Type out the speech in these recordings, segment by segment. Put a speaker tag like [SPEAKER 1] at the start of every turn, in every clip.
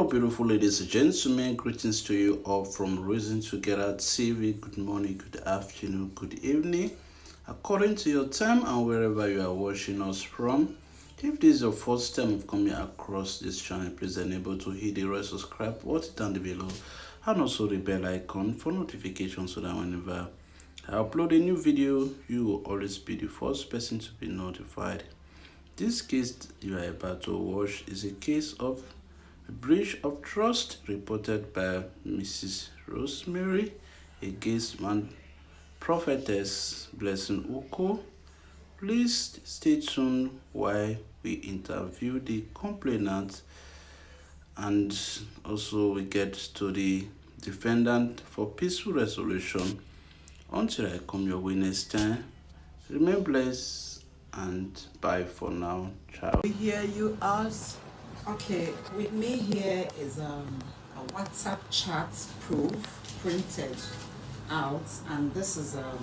[SPEAKER 1] Hello, beautiful ladies and gentlemen. Greetings to you all from Reason Together TV. Good morning, good afternoon, good evening, according to your time and wherever you are watching us from. If this is your first time of coming across this channel, please enable to hit the red subscribe button down below and also the bell icon for notifications so that whenever I upload a new video, you will always be the first person to be notified. This case you are about to watch is a case of a breach of trust reported by Mrs. Rosemary against one Prophetess Blessing Uko. Please stay tuned while we interview the complainant and also we get to the defendant for peaceful resolution. Until I come your way next time, remain blessed and bye for now. Ciao.
[SPEAKER 2] We hear you ask.
[SPEAKER 3] Okay, with me here is a WhatsApp chat proof printed out, and this is a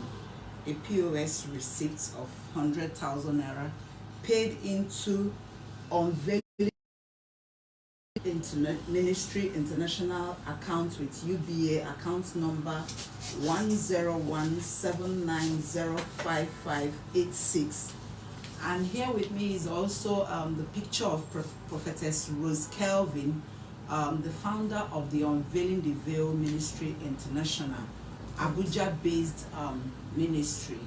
[SPEAKER 3] POS receipt of 100,000 naira paid into Unveiling Ministry International account with UBA account number 10179055586. And here with me is also the picture of Prophetess Kelvin, the founder of the Unveiling the Veil Ministry International, Abuja-based ministry.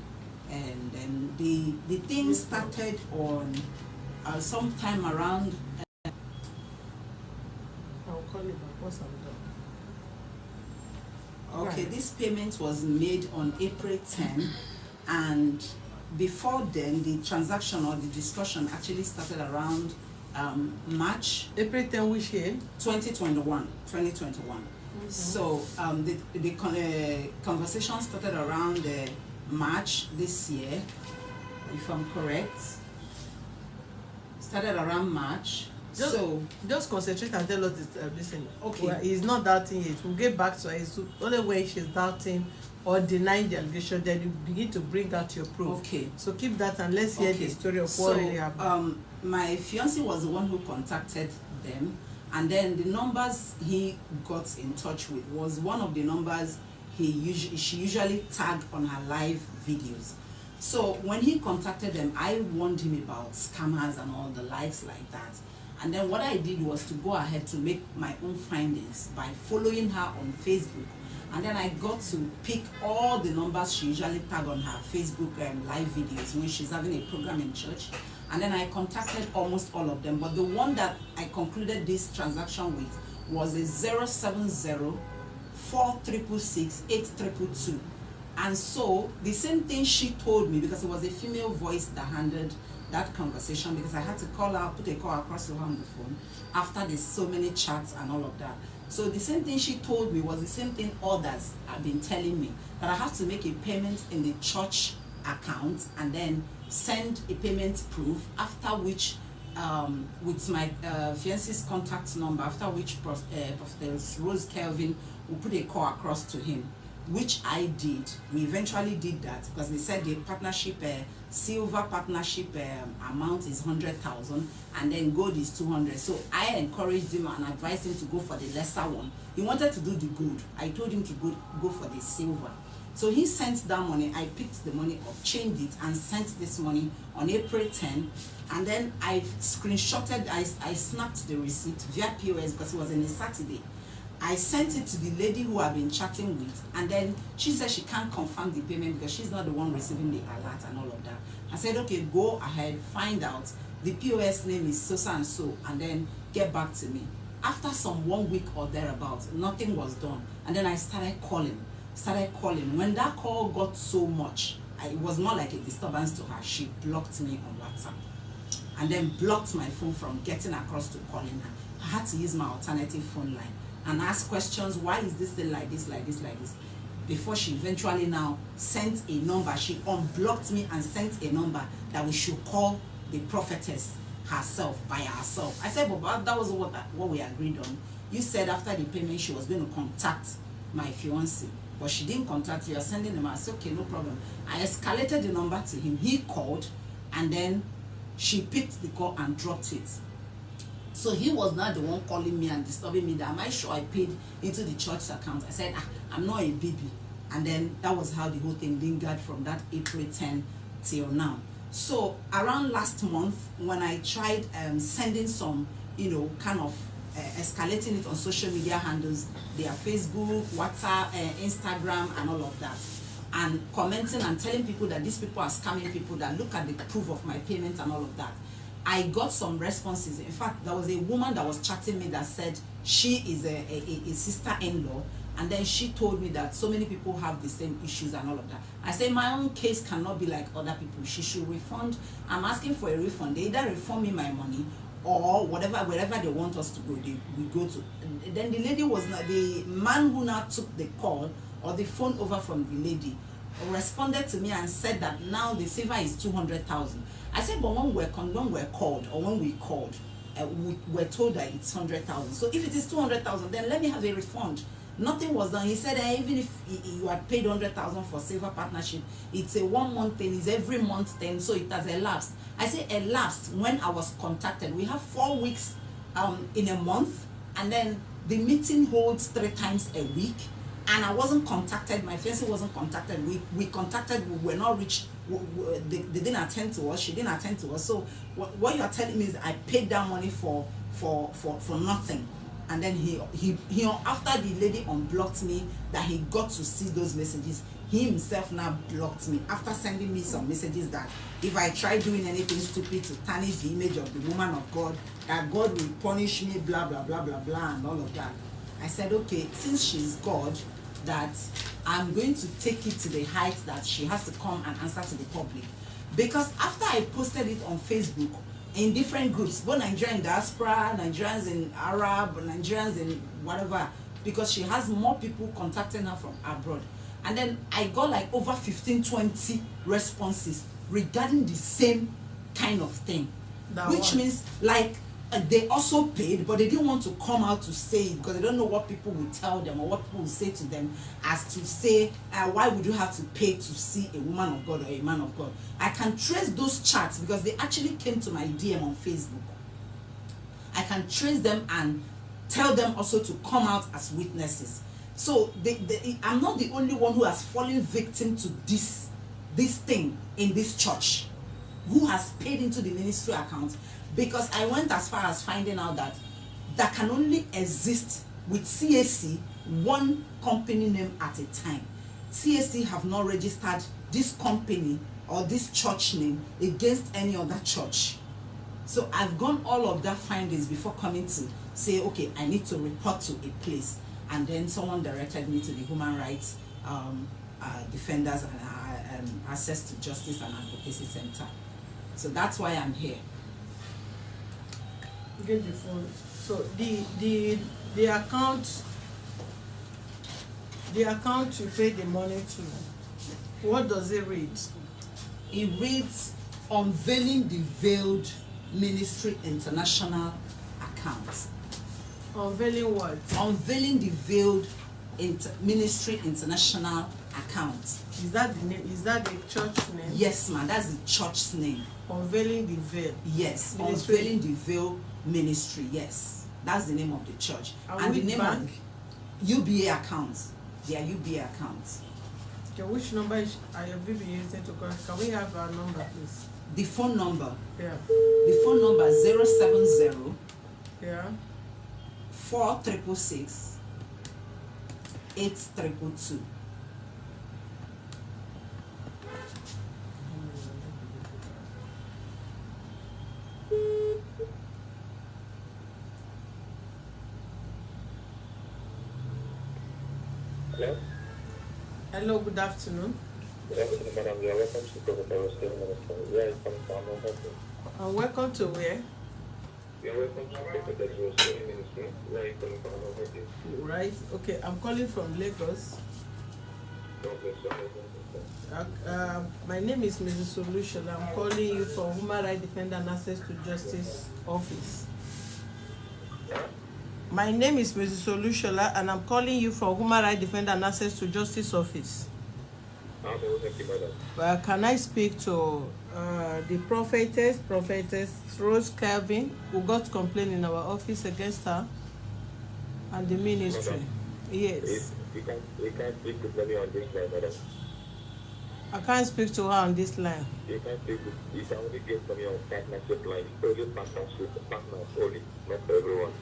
[SPEAKER 3] And then the thing started on sometime around.
[SPEAKER 2] I'll call you back once I'm done.
[SPEAKER 3] Okay,
[SPEAKER 2] Right.
[SPEAKER 3] this payment was made on April 10, and before then, the transaction or the discussion actually started around March
[SPEAKER 2] April 10, which year?
[SPEAKER 3] 2021. So the conversation started around March this year, if I'm correct. Started around March.
[SPEAKER 2] Just concentrate and tell us this. Listen.
[SPEAKER 3] Okay.
[SPEAKER 2] Well, he's not doubting it. We'll get back to her. It's only when she's doubting or denying the allegation, then you begin to bring out your proof.
[SPEAKER 3] Okay.
[SPEAKER 2] So keep that and let's hear the story of what really happened.
[SPEAKER 3] My fiance was the one who contacted them, and then the numbers he got in touch with was one of the numbers she usually tagged on her live videos. So when he contacted them, I warned him about scammers and all the likes like that. And then what I did was to go ahead to make my own findings by following her on Facebook. And then I got to pick all the numbers she usually tag on her Facebook live videos when she's having a program in church. And then I contacted almost all of them. But the one that I concluded this transaction with was a 070-4666-8222. And so the same thing she told me, because it was a female voice that handled that conversation, because I had to call her, put a call across to her on the phone after there's so many chats and all of that. So the same thing she told me was the same thing others have been telling me, that I have to make a payment in the church account and then send a payment proof, after which with my fiance's contact number, after which Prophetess Rose Kelvin will put a call across to him, which I did. We eventually did that because they said the partnership, silver partnership amount is 100,000 and then gold is 200. So I encouraged him and advised him to go for the lesser one. He wanted to do the gold. I told him to go for the silver. So he sent that money. I picked the money up, changed it, and sent this money on April 10. And then I screenshotted, I snapped the receipt via POS because it was on a Saturday. I sent it to the lady who I've been chatting with, and then she said she can't confirm the payment because she's not the one receiving the alert and all of that. I said, okay, go ahead, find out. The POS name is so and so, and then get back to me. After some 1 week or thereabouts, nothing was done. And then I started calling. When that call got so much, it was more like a disturbance to her. She blocked me on WhatsApp and then blocked my phone from getting across to calling her. I had to use my alternative phone line and ask questions. Why is this thing like this, like this, like this? Before she eventually now sent a number. She unblocked me and sent a number that we should call the prophetess herself, by herself. I said, but that was what we agreed on. You said after the payment she was going to contact my fiancé, but she didn't contact you. You're sending them. I said, okay, no problem. I escalated the number to him. He called, and then she picked the call and dropped it. So he was not the one calling me and disturbing me that am I sure I paid into the church account. I said, I'm not a baby. And then that was how the whole thing lingered from that April 10 till now. So around last month, when I tried sending some, kind of escalating it on social media handles, their Facebook, WhatsApp, Instagram, and all of that, and commenting and telling people that these people are scamming people, that look at the proof of my payment and all of that, I got some responses. In fact, there was a woman that was chatting me that said she is a sister-in-law, and then she told me that so many people have the same issues and all of that. I say my own case cannot be like other people. She should refund. I'm asking for a refund. They either refund me my money or wherever they want us to go, we go to. And then the lady was not, the man who now took the call or the phone over from the lady responded to me and said that now the silver is 200,000. I said, but when we called, we were told that it's 100,000. So if it is 200,000, then let me have a refund. Nothing was done. He said even if you had paid 100,000 for silver partnership, it's a 1 month thing, it's every month thing, so it has elapsed. I say elapsed when I was contacted. We have 4 weeks in a month, and then the meeting holds 3 times a week, and I wasn't contacted. My fiancé wasn't contacted. We contacted. We were not reached. They didn't attend to us. She didn't attend to us. So what you are telling me is I paid that money for nothing. And then he after the lady unblocked me, that he got to see those messages, he himself now blocked me after sending me some messages that if I try doing anything stupid to tarnish the image of the woman of God, that God will punish me, blah blah blah blah blah, and all of that. I said, okay, since she's God, that I'm going to take it to the height that she has to come and answer to the public. Because after I posted it on Facebook, in different groups, both Nigerian diaspora, Nigerians in Arab, Nigerians in whatever, because she has more people contacting her from abroad. And then I got like over 15-20 responses regarding the same kind of thing. Which means like they also paid, but they didn't want to come out to say it because they don't know what people will tell them or what people will say to them, as to say, why would you have to pay to see a woman of God or a man of God? I can trace those chats because they actually came to my DM on Facebook. I can trace them and tell them also to come out as witnesses. So I'm not the only one who has fallen victim to this thing in this church, who has paid into the ministry account. Because I went as far as finding out that can only exist with CAC one company name at a time. CAC have not registered this company or this church name against any other church. So I've gone all of that findings before coming to say, okay, I need to report to a place. And then someone directed me to the Human Rights Defenders and Access to Justice and Advocacy Center. So that's why I'm here.
[SPEAKER 2] Get the phone. So the account you pay the money to, what does it read?
[SPEAKER 3] It reads Unveiling the Veiled Ministry International account.
[SPEAKER 2] Unveiling what?
[SPEAKER 3] Unveiling the Veiled Ministry International account.
[SPEAKER 2] Is that the name? Is that the church name?
[SPEAKER 3] Yes, ma'am. That's the church's name.
[SPEAKER 2] Unveiling the Veil.
[SPEAKER 3] Yes.
[SPEAKER 2] Ministry.
[SPEAKER 3] Unveiling the Veil Ministry. Yes, that's the name of the church.
[SPEAKER 2] And the name
[SPEAKER 3] bank? Of UBA account. Their UBA account.
[SPEAKER 2] Okay, which number are you using to call? Can we have our number, please?
[SPEAKER 3] The phone number.
[SPEAKER 2] Yeah.
[SPEAKER 3] The phone number 070.
[SPEAKER 2] Yeah.
[SPEAKER 3] 4666 8222.
[SPEAKER 4] Hello?
[SPEAKER 2] Hello, good afternoon.
[SPEAKER 4] Good afternoon, madam. You are welcome to Prophetess Minister. Where are you coming from?
[SPEAKER 2] Welcome to where?
[SPEAKER 4] You are welcome to Prophetess Ministry. Where are you coming from?
[SPEAKER 2] Right. Okay, I'm calling from Lagos. My name is Mrs. Solution. I'm calling you from Human Rights Defender and Access to Justice Office. My name is Mrs. Solushola and I'm calling you from Human Rights Defender and Access to Justice Office.
[SPEAKER 4] How may we help you, madam?
[SPEAKER 2] Well, can I speak to the prophetess Rose Kelvin, who got complaint in our office against her and the ministry?
[SPEAKER 4] Madam,
[SPEAKER 2] Yes.
[SPEAKER 4] you can't speak with money on this line, madam.
[SPEAKER 2] I can't speak to her on this line.
[SPEAKER 4] You can't speak with, you can only get money on partnership line. Only partnership, partners only, not for everyone.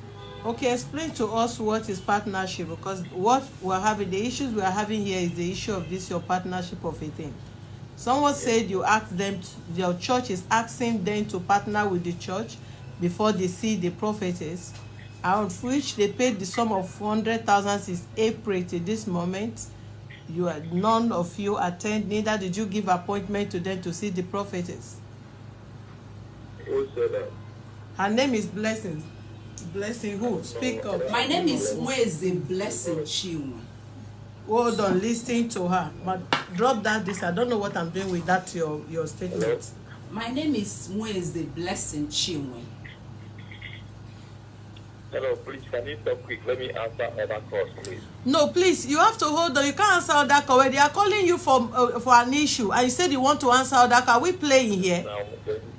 [SPEAKER 2] Okay, explain to us what is partnership, because what we're having, the issues we're having here is the issue of this your partnership of a thing. Someone said you asked them, your church is asking them to partner with the church before they see the prophetess, out of which they paid the sum of 100,000 since April to this moment. You are, none of you attend, neither did you give appointment to them to see the prophetess.
[SPEAKER 4] Who said that?
[SPEAKER 2] Her name is Blessing. Blessing who? Speak up.
[SPEAKER 3] My name is Nweze Blessing Chinwe.
[SPEAKER 2] Hold on, listening to her. But drop that this. I don't know what I'm doing with that your statement.
[SPEAKER 4] Hello?
[SPEAKER 3] My name is Nweze Blessing Chinwe.
[SPEAKER 4] Hello, please, can you talk quick? Let me answer other calls, please.
[SPEAKER 2] No, please, you have to hold on. You can't answer all that call. They are calling you for an issue, and you said you want to answer all that call. Are we playing here?
[SPEAKER 4] Now,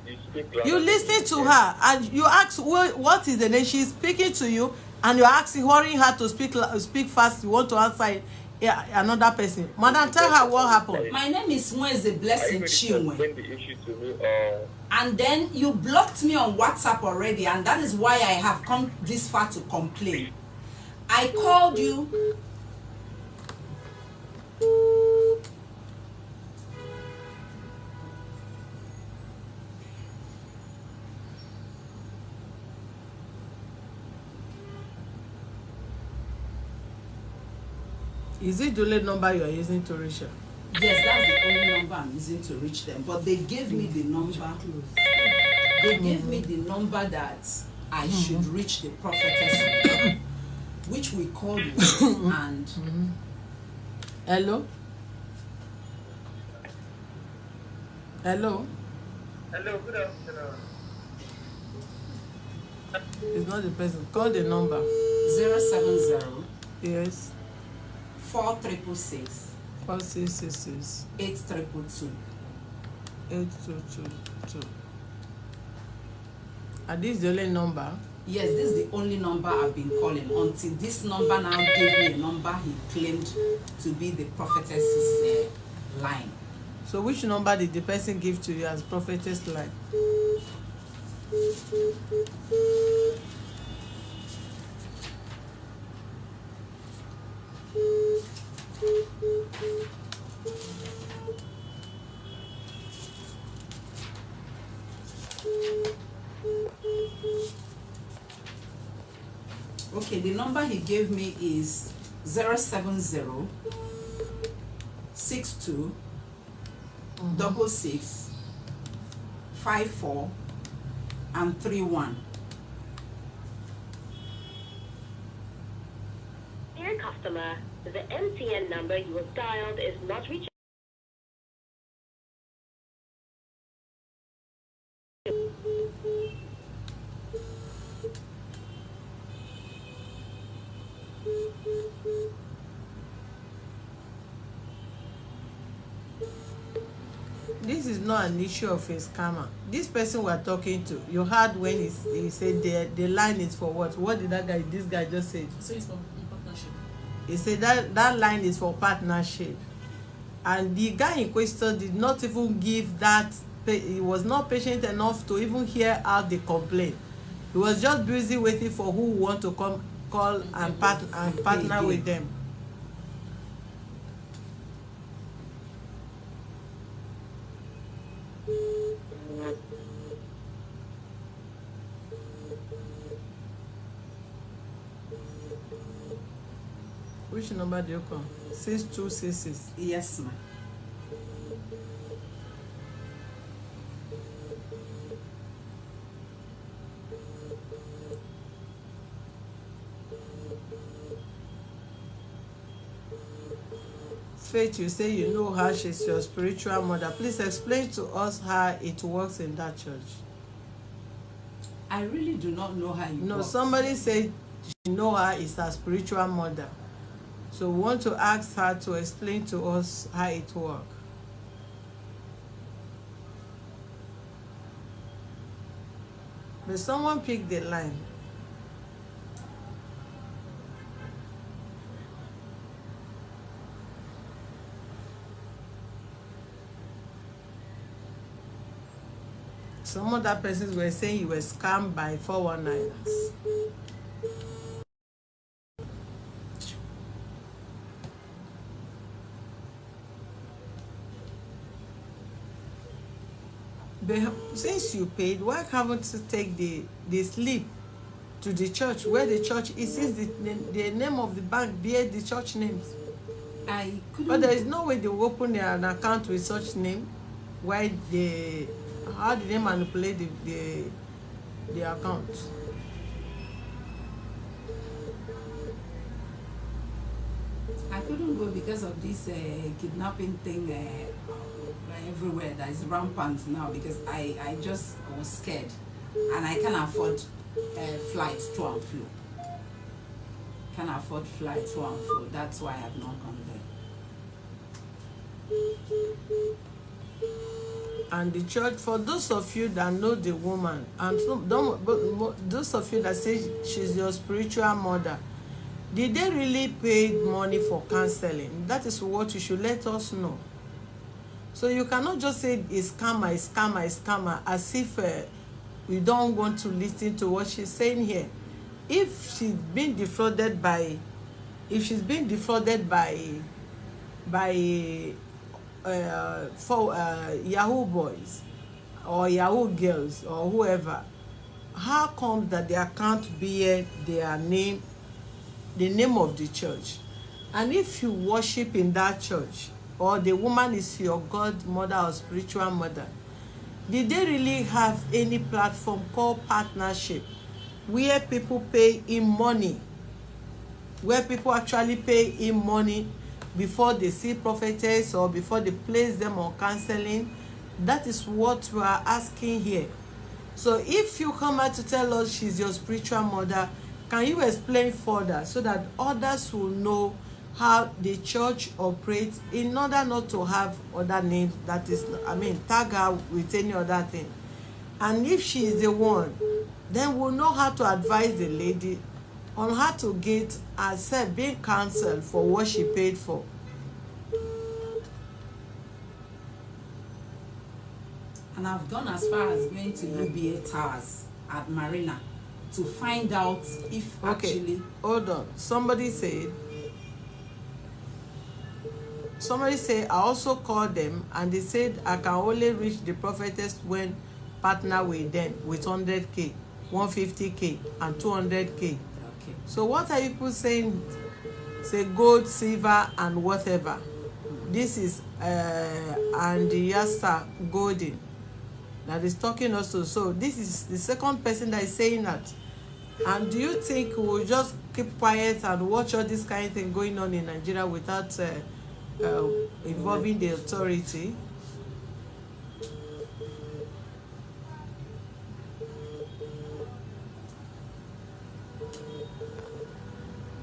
[SPEAKER 4] you speak louder.
[SPEAKER 2] You listen to her, and you ask what is the name. She's speaking to you, and you're asking, hurrying her to speak fast. You want to answer another person. Madam, tell her what happened.
[SPEAKER 3] My name is Nweze Blessing Chinwe.
[SPEAKER 4] Explain the issue to me,
[SPEAKER 3] And then you blocked me on WhatsApp already, and that is why I have come this far to complain. I called you.
[SPEAKER 2] Is it the only number you are using to reach her?
[SPEAKER 3] Yes, that's the only number I'm using to reach them. But they gave me the number. They gave me the number that I should reach the prophetess, which we called and.
[SPEAKER 2] Hello? Hello?
[SPEAKER 4] Hello, good afternoon.
[SPEAKER 2] It's not the person. Call the number.
[SPEAKER 3] 070
[SPEAKER 2] Yes.
[SPEAKER 3] 4366
[SPEAKER 2] 4666
[SPEAKER 3] 8322.
[SPEAKER 2] 8222. And this is the only number?
[SPEAKER 3] Yes, this is the only number I've been calling until this number now gave me a number he claimed to be the prophetess's line.
[SPEAKER 2] So which number did the person give to you as prophetess line?
[SPEAKER 3] Okay, the number he gave me is 070 62 66 54 and 31.
[SPEAKER 5] Dear customer, the MTN number you have dialed is not reachable.
[SPEAKER 2] This is not an issue of a scammer. This person we're talking to, you heard when he said the line is for what? What did this guy just say?
[SPEAKER 3] So it's for partnership.
[SPEAKER 2] He said that line is for partnership. And the guy in question did not even give that, he was not patient enough to even hear out the complaint. He was just busy waiting for who want to come call and partner with them. Which number do you call? 6266.
[SPEAKER 3] Yes, ma'am.
[SPEAKER 2] Faith, you say you know her, she's your spiritual mother. Please explain to us how it works in that church.
[SPEAKER 3] I really do not know how you
[SPEAKER 2] No,
[SPEAKER 3] works.
[SPEAKER 2] somebody said she know her is her spiritual mother. So we want to ask her to explain to us how it works. But someone picked the line. Some other persons were saying you were scammed by 419ers. But since you paid, why haven't you take the slip to the church where the church is? Since the name of the bank bear the church names.
[SPEAKER 3] I couldn't.
[SPEAKER 2] But there is no way they will open an account with such name. Why they? How did they manipulate the account?
[SPEAKER 3] I couldn't go because of this kidnapping thing everywhere that is rampant now, because I just was scared and I can't afford flights to and fro. Can't afford flights to and fro. That's why I have not gone there.
[SPEAKER 2] And the church, for those of you that know the woman, and those of you that say she's your spiritual mother, did they really pay money for counseling? That is what you should let us know. So you cannot just say it's scammer, as if we don't want to listen to what she's saying here. If she's been defrauded by Yahoo boys or Yahoo girls or whoever, how come that they can't bear their name, the name of the church? And if you worship in that church, or the woman is your godmother or spiritual mother, did they really have any platform called partnership where people pay in money, where people actually pay in money before they see prophetess or before they place them on counseling? That is what we are asking here. So if you come out to tell us she's your spiritual mother, can you explain further so that others will know how the church operates, in order not to have other names, that is, tag her with any other thing? And if she is the one, then we'll know how to advise the lady on how to get herself being counseled for what she paid for.
[SPEAKER 3] And I've gone as far as going to UBA Towers at Marina to find out if actually...
[SPEAKER 2] Hold on. Somebody said, I also called them and they said I can only reach the prophetess when partner with them with 100K, 150K, and 200K.
[SPEAKER 3] Okay.
[SPEAKER 2] So what are people saying? Say gold, silver, and whatever. This is and the Yasta Golden that is talking also. So this is the second person that is saying that. And do you think we'll just keep quiet and watch all this kind of thing going on in Nigeria without involving the authority?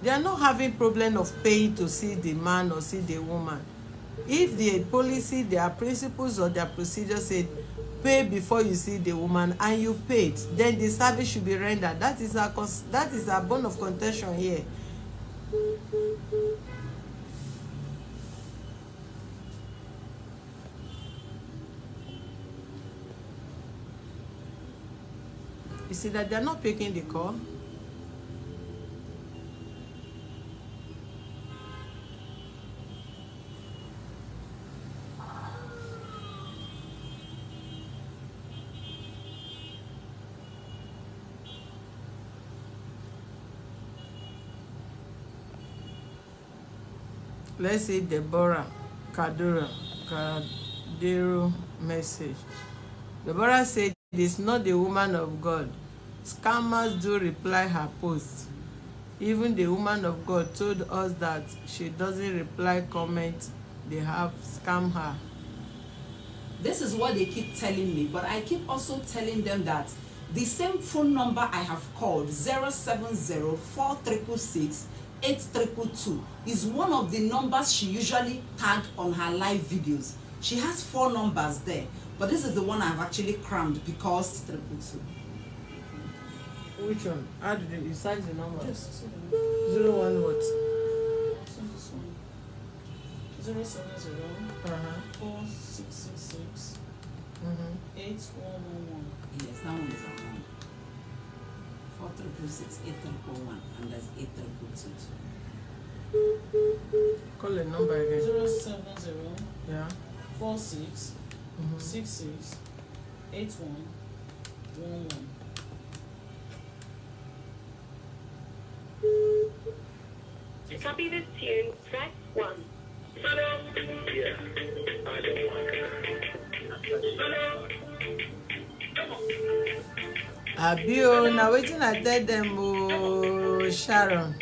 [SPEAKER 2] They are not having problem of paying to see the man or see the woman. If the policy, their principles or their procedure said pay before you see the woman and you paid, then the service should be rendered. That is a bone of contention here. You see that they're not picking the call. Let's see Deborah Kaduro message. Deborah said, "It is not the woman of God. Scammers do reply her posts. Even the woman of God told us that she doesn't reply comments. They have scammed her."
[SPEAKER 3] This is what they keep telling me, but I keep also telling them that the same phone number I have called, 070-4666-8222, is one of the numbers she usually tagged on her live videos. She has 4 numbers there, but this is the one I've actually crammed because 222.
[SPEAKER 2] Which one? How did you search the number?
[SPEAKER 6] Yes.
[SPEAKER 2] 01 what?
[SPEAKER 6] 070 4666 8111.
[SPEAKER 3] Yes, that one is around 4326 8341, and that's 8322.
[SPEAKER 2] Call the number again.
[SPEAKER 6] 070
[SPEAKER 2] Yeah.
[SPEAKER 6] 46 66 8111.
[SPEAKER 5] To copy this tune, press 1.
[SPEAKER 4] Yeah. I don't want
[SPEAKER 2] Abio, now waiting I tell them, oh, Sharon.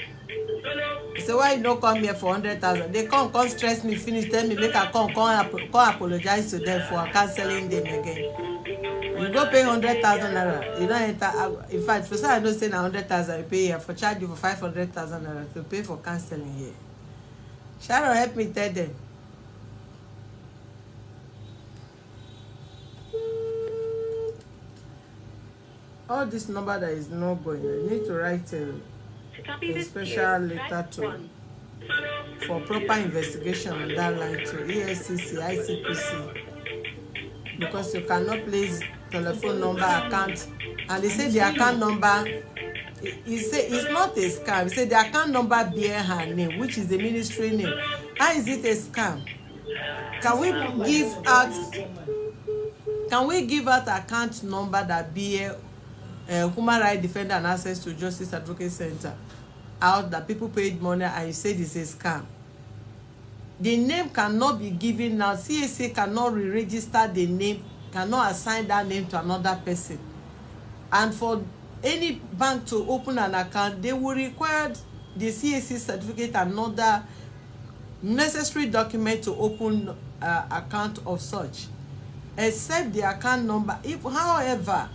[SPEAKER 2] So why you don't come here for 100,000? They come stress me, finish, tell me, make I come apologize to them for cancelling them again. You go pay 100,000 naira. You don't enter. In fact, for some I don't say na 100,000 you pay here for charge you for 500,000 naira to pay for cancelling here. Sharon, help me tell them. All this number that is not going, I need to write a special letter to for proper investigation on that line to EFCC, ICPC, because you cannot place telephone number, account, and they say the account number. He say it's not a scam. He say the account number bear her name, which is the ministry name. How is it a scam? Can we give out account number that bear human rights defender and access to justice advocate center out that people paid money and you say this is a scam? The name cannot be given now. CAC cannot re-register the name, cannot assign that name to another person. And for any bank to open an account, they will require the CAC certificate and another necessary document to open account of such, except the account number. If, however,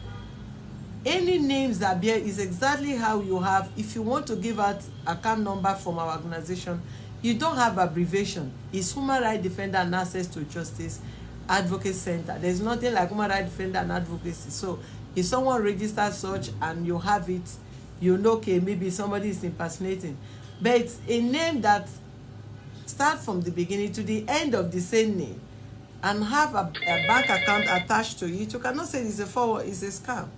[SPEAKER 2] any names that bear is exactly how you have. If you want to give out account number from our organization, you don't have abbreviation. It's Human Rights Defender and Access to Justice Advocate Center. There's nothing like Human Rights Defender and Advocacy. So if someone registers such and you have it, you know, okay, maybe somebody is impersonating. But it's a name that starts from the beginning to the end of the same name and have a bank account attached to it. You cannot say it's a forward, it's a scam.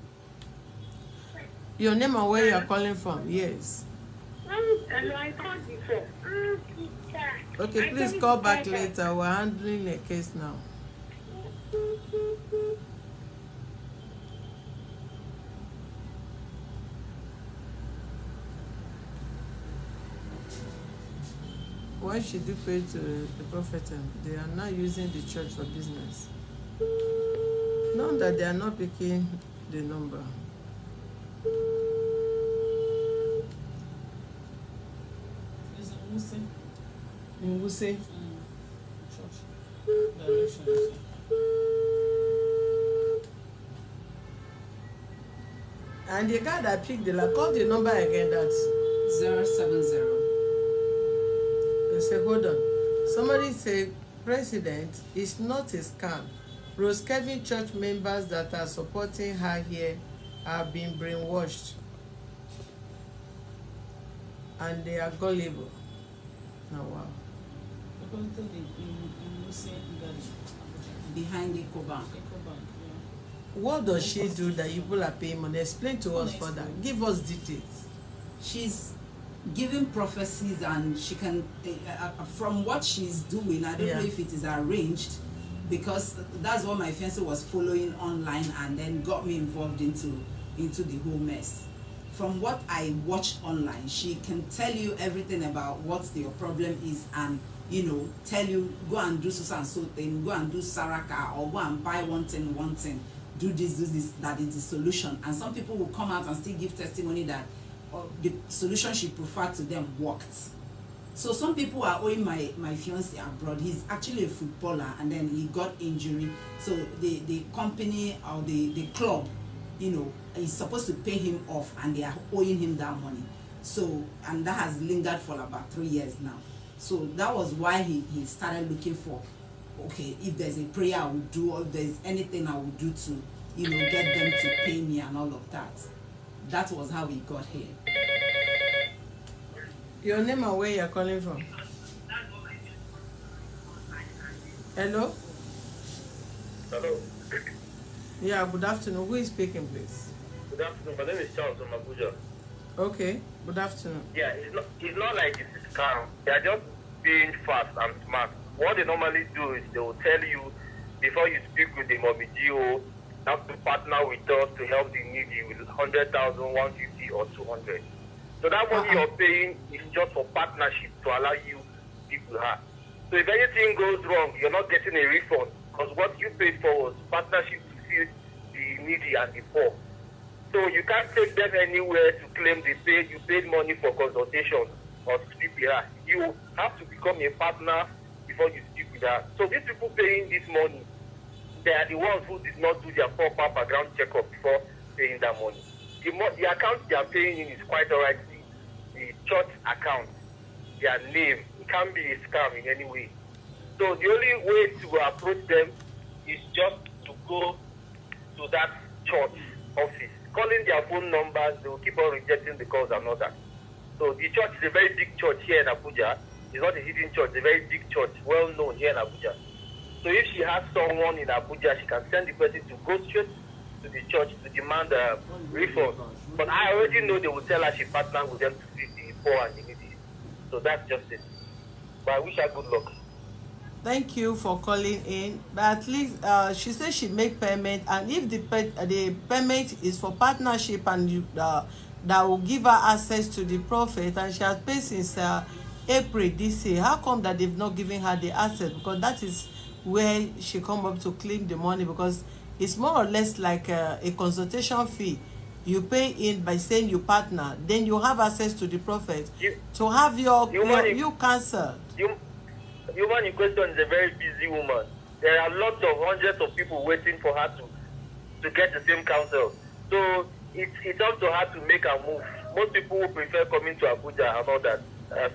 [SPEAKER 2] Your name and where you are calling from? Yes.
[SPEAKER 5] Hello, I called before.
[SPEAKER 2] Okay, please call back later. We're handling a case now. Why should you pay to the Prophetess? They are now using the church for business. Not that they are not picking the number.
[SPEAKER 6] Is it Nweze?
[SPEAKER 2] Nweze.
[SPEAKER 6] Church. Directions.
[SPEAKER 2] And the guy that picked the line, call the number again. That's
[SPEAKER 3] 070.
[SPEAKER 2] They say, hold on. Somebody say, President, it's not a scam. Rose Kelvin church members that are supporting her here have been brainwashed. And they are gullible. Oh, wow.
[SPEAKER 6] Because they Nweze
[SPEAKER 3] Behind EcoBank.
[SPEAKER 6] Ecobank, yeah.
[SPEAKER 2] What does she do that you people are paying money? Explain to us further. Give us details.
[SPEAKER 3] She's giving prophecies, and she can from what she's doing, I don't know if it is arranged, because that's what my fiance was following online and then got me involved into the whole mess. From what I watched online, she can tell you everything about what your problem is, and tell you, go and do so and so thing, go and do saraka, or go and buy one thing, do this, that is the solution. And some people will come out and still give testimony that the solution she preferred to them worked. So some people are owing my fiance abroad. He's actually a footballer, and then he got injury. So the company or the club, is supposed to pay him off, and they are owing him that money. So, and that has lingered for about 3 years now. So that was why he started looking for, okay, if there's a prayer I would do, or if there's anything I would do to, get them to pay me and all of that. that was how we got here.
[SPEAKER 2] Your name and where you're calling from? Hello?
[SPEAKER 4] Hello.
[SPEAKER 2] Yeah, good afternoon. Who is speaking, please?
[SPEAKER 4] Good afternoon. My name is Charles from Abuja.
[SPEAKER 2] Okay, good afternoon.
[SPEAKER 4] Yeah, it's not like it's a scam. They are just being fast and smart. What they normally do is they will tell you before you speak with the mommy GO, have to partner with us to help the needy with 100,000, 150 or 200. So that money you're paying is just for partnership to allow you people her. So if anything goes wrong, you're not getting a refund because what you paid for was partnership to feed the needy and the poor. So you can't take them anywhere to claim you paid money for consultation or to speak with her. You have to become a partner before you speak with her. So these people paying this money, they are the ones who did not do their proper background checkup before paying that money. The account they are paying in is quite alright. The church account, their name, it can't be a scam in any way. So the only way to approach them is just to go to that church office, calling their phone numbers. They will keep on rejecting the calls and all that. So the church is a very big church here in Abuja. It's not a hidden church, it's a very big church, well known here in Abuja. So if she has someone in Abuja, she can send the person to go straight to the church to demand a refund. But I already know they will tell her she partnered with them to feed the poor and the needy. So that's just it. But I wish her good luck.
[SPEAKER 2] Thank you for calling in. But at least she said she make payment, and if the payment is for partnership and that will give her access to the prophet, and she has paid since April this year, how come that they've not given her the access? Because that is where she come up to claim the money, because it's more or less like a consultation fee. You pay in by saying you partner, then you have access to the prophet to have you cancelled.
[SPEAKER 4] The woman in question is a very busy woman. There are lots of hundreds of people waiting for her to get the same counsel. So it's up to her to make a move. Most people will prefer coming to Abuja and all that.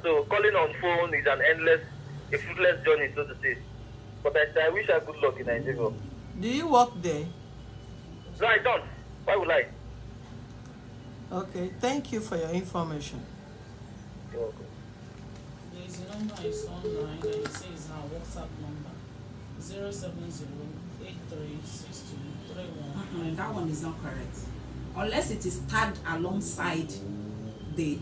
[SPEAKER 4] So calling on phone is a fruitless journey, so to say. But I wish her good luck in Nigeria.
[SPEAKER 2] Do you work there?
[SPEAKER 4] No, I don't. Why would I?
[SPEAKER 2] Okay, thank you for your information.
[SPEAKER 4] You're welcome.
[SPEAKER 6] There is a number I saw online and it says our WhatsApp number 070836231.
[SPEAKER 3] That one is not correct. Unless it is tagged alongside the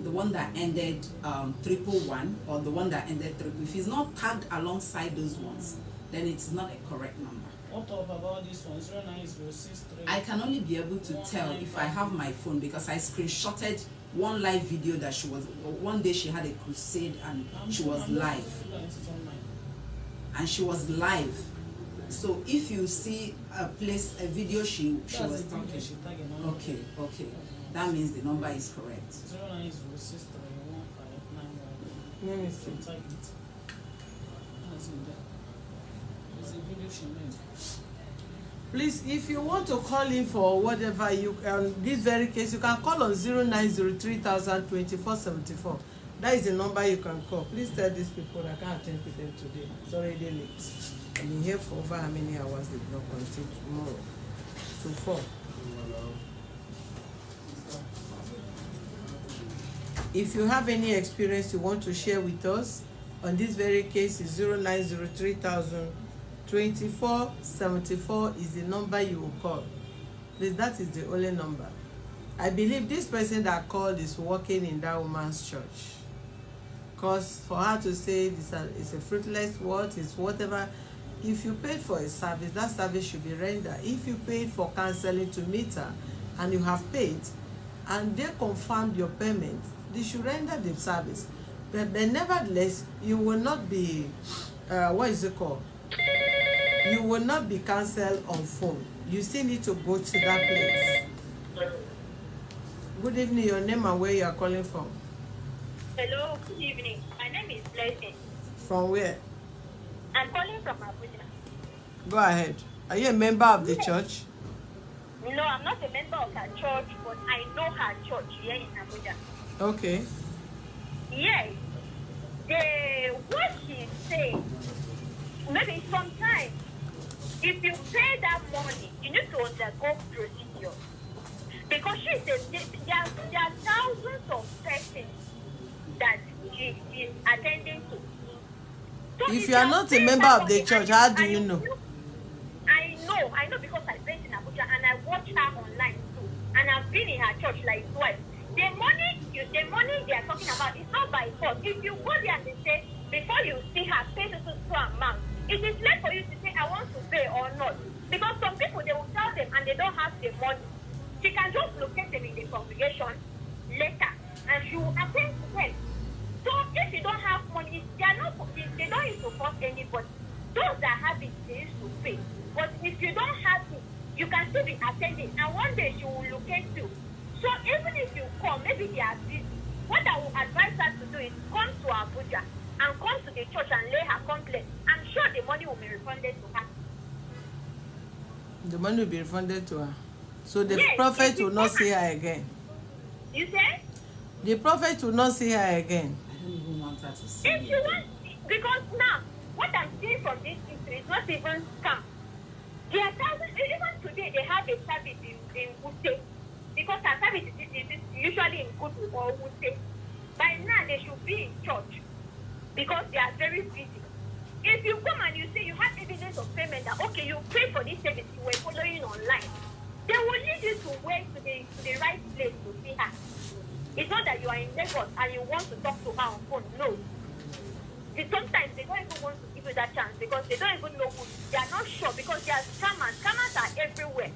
[SPEAKER 3] one that ended 111 or the one that ended 3. If it's not tagged alongside those ones, then it's not a correct number.
[SPEAKER 6] What about this one? 09063.
[SPEAKER 3] I can only be able to tell if I have my phone, because I screenshotted one live video that she was, one day she had a crusade and she was live. And she was live. So if you see a video she was talking. Okay. That means the number is correct.
[SPEAKER 6] 090631591.
[SPEAKER 2] Let me see.
[SPEAKER 6] Type it. That's in there. There's a video she made.
[SPEAKER 2] Please, if you want to call in for whatever you this very case, you can call on 0903-000-2474. That is the number you can call. Please tell these people I can't attend to them today. It's already late. I've been here for over how many hours? They will continue tomorrow to 4. If you have any experience you want to share with us on this very case, is 0903-2474 is the number you will call. Please, that is the only number. I believe this person that called is working in that woman's church. Because for her to say it's a fruitless word, it's whatever. If you paid for a service, that service should be rendered. If you paid for counseling to meet her and you have paid and they confirmed your payment, they should render the service. But nevertheless, you will not be, what is it called? You will not be cancelled on phone. You still need to go to that place. Good evening, your name and where you are calling from.
[SPEAKER 5] Hello, good evening. My name is Blessing.
[SPEAKER 2] From where?
[SPEAKER 5] I'm calling from Abuja.
[SPEAKER 2] Go ahead. Are you a member of the church?
[SPEAKER 5] No, I'm not a member of her church, but I know her church here in Abuja.
[SPEAKER 2] Okay.
[SPEAKER 5] Yes. What she said, maybe sometimes, if you pay that money, you need to undergo procedure. Because she said there are thousands of persons that she is attending to. So
[SPEAKER 2] If you are not a member of the church, how do you know?
[SPEAKER 5] I know because I went in Abuja and I watched her online too. And I've been in her church like twice. The money they are talking about is not by force. If you go there and they say, before you see her, pay to amount, it is left for you to say, I want to pay or not. Because some people, they will tell them and they don't have the money. She can just locate them in the congregation later and she will attend to them. So if you don't have money, they don't need to force anybody. Those that have it, they used to pay. But if you don't have it, you can still be attending. And one day she will locate you. So even if you come, maybe they are busy. What I will advise her to do is come to Abuja and come to the church and lay her complaint. I'm sure the money will be refunded to her.
[SPEAKER 2] The money will be refunded to her. So the
[SPEAKER 5] Yes,
[SPEAKER 2] prophet will not see her again.
[SPEAKER 5] You say?
[SPEAKER 2] The prophet will not see her again.
[SPEAKER 6] I don't even want her to see
[SPEAKER 5] If
[SPEAKER 6] me
[SPEAKER 5] you
[SPEAKER 6] again.
[SPEAKER 5] want, because now, what I'm seeing from this history is not even scam. There are thousands, even today they have a service in Wuse, because our service is usually in Kudu or Wuse. By now they should be in church, because they are very busy. If you come and you say you have evidence of payment that, okay, you paid for this service, you were following online, they will lead you to where to the right place to see her. It's not that you are in Lagos and you want to talk to her on phone. No. Sometimes they don't even want to give you that chance because they don't even know who. They are not sure because they are scammers. Scammers are everywhere.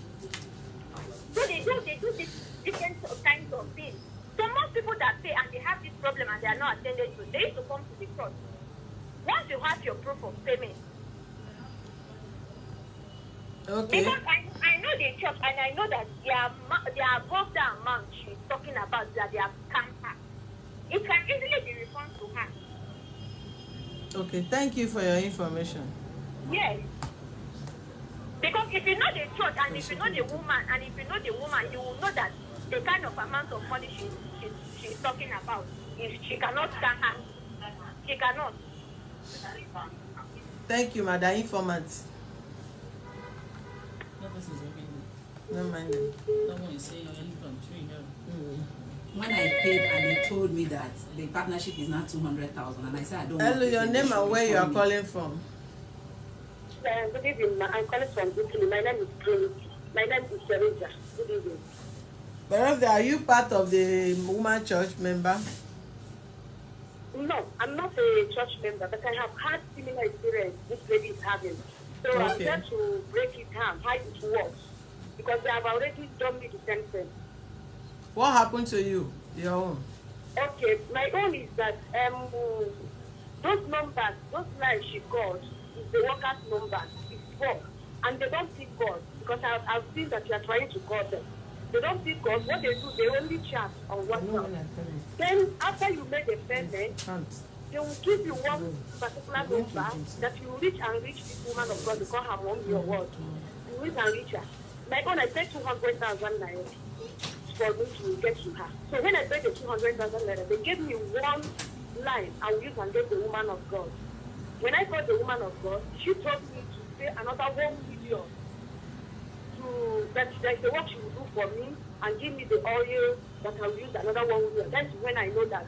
[SPEAKER 5] So they do these different kinds of things. So most people that pay and they have this problem and they are not attended to, they used to come to the church. Once you have your proof of payment,
[SPEAKER 2] Okay.
[SPEAKER 5] because I know the church and I know that they are above the amount she's talking about that they have scammed her. It can easily be refunded to her.
[SPEAKER 2] Okay, thank you for your information.
[SPEAKER 5] Yes. Because if you know the church and if you know the woman and if you know the woman, you will know that the kind of amount of money she's talking about. If she cannot stand her, she cannot.
[SPEAKER 2] Thank you, Madam Informant.
[SPEAKER 6] That person is working.
[SPEAKER 2] No mind them.
[SPEAKER 6] That one is saying you're only from 3 here.
[SPEAKER 3] When I paid and they told me that the partnership is now 200,000 and I said I don't
[SPEAKER 2] Hello,
[SPEAKER 3] want to
[SPEAKER 2] your
[SPEAKER 3] pay,
[SPEAKER 2] name
[SPEAKER 3] they
[SPEAKER 2] and
[SPEAKER 3] should
[SPEAKER 2] where you are
[SPEAKER 3] refund me.
[SPEAKER 2] calling from.
[SPEAKER 7] Good evening, I'm calling from Italy. My name is Trinity. My name is Teresa. Good evening.
[SPEAKER 2] Whereas are you part of the woman church member?
[SPEAKER 7] No, I'm not a church member, but I have had similar experience this lady is having. So I'm
[SPEAKER 2] Okay.
[SPEAKER 7] there to break it down, how it works. Because they have already done me the same thing.
[SPEAKER 2] What happened to you? Your own.
[SPEAKER 7] Okay, my own is that those numbers, those lines she called, is the worker's number. It's work. And they don't see God. Because I've seen that you are trying to call them. They don't see God. What they do, they only chat on WhatsApp. Then after you make a payment, they will give you one particular number that you reach and reach this woman of God to call her mom your word. You reach and reach her. My own, I paid 200,000 naira for me to get to her. So when I paid the 200,000 naira, they gave me one line I will use and get the woman of God. When I got the woman of God, she told me to pay another 1 million that there's the work she will do for me and give me the oil that I will use another 1 million. That's when I know that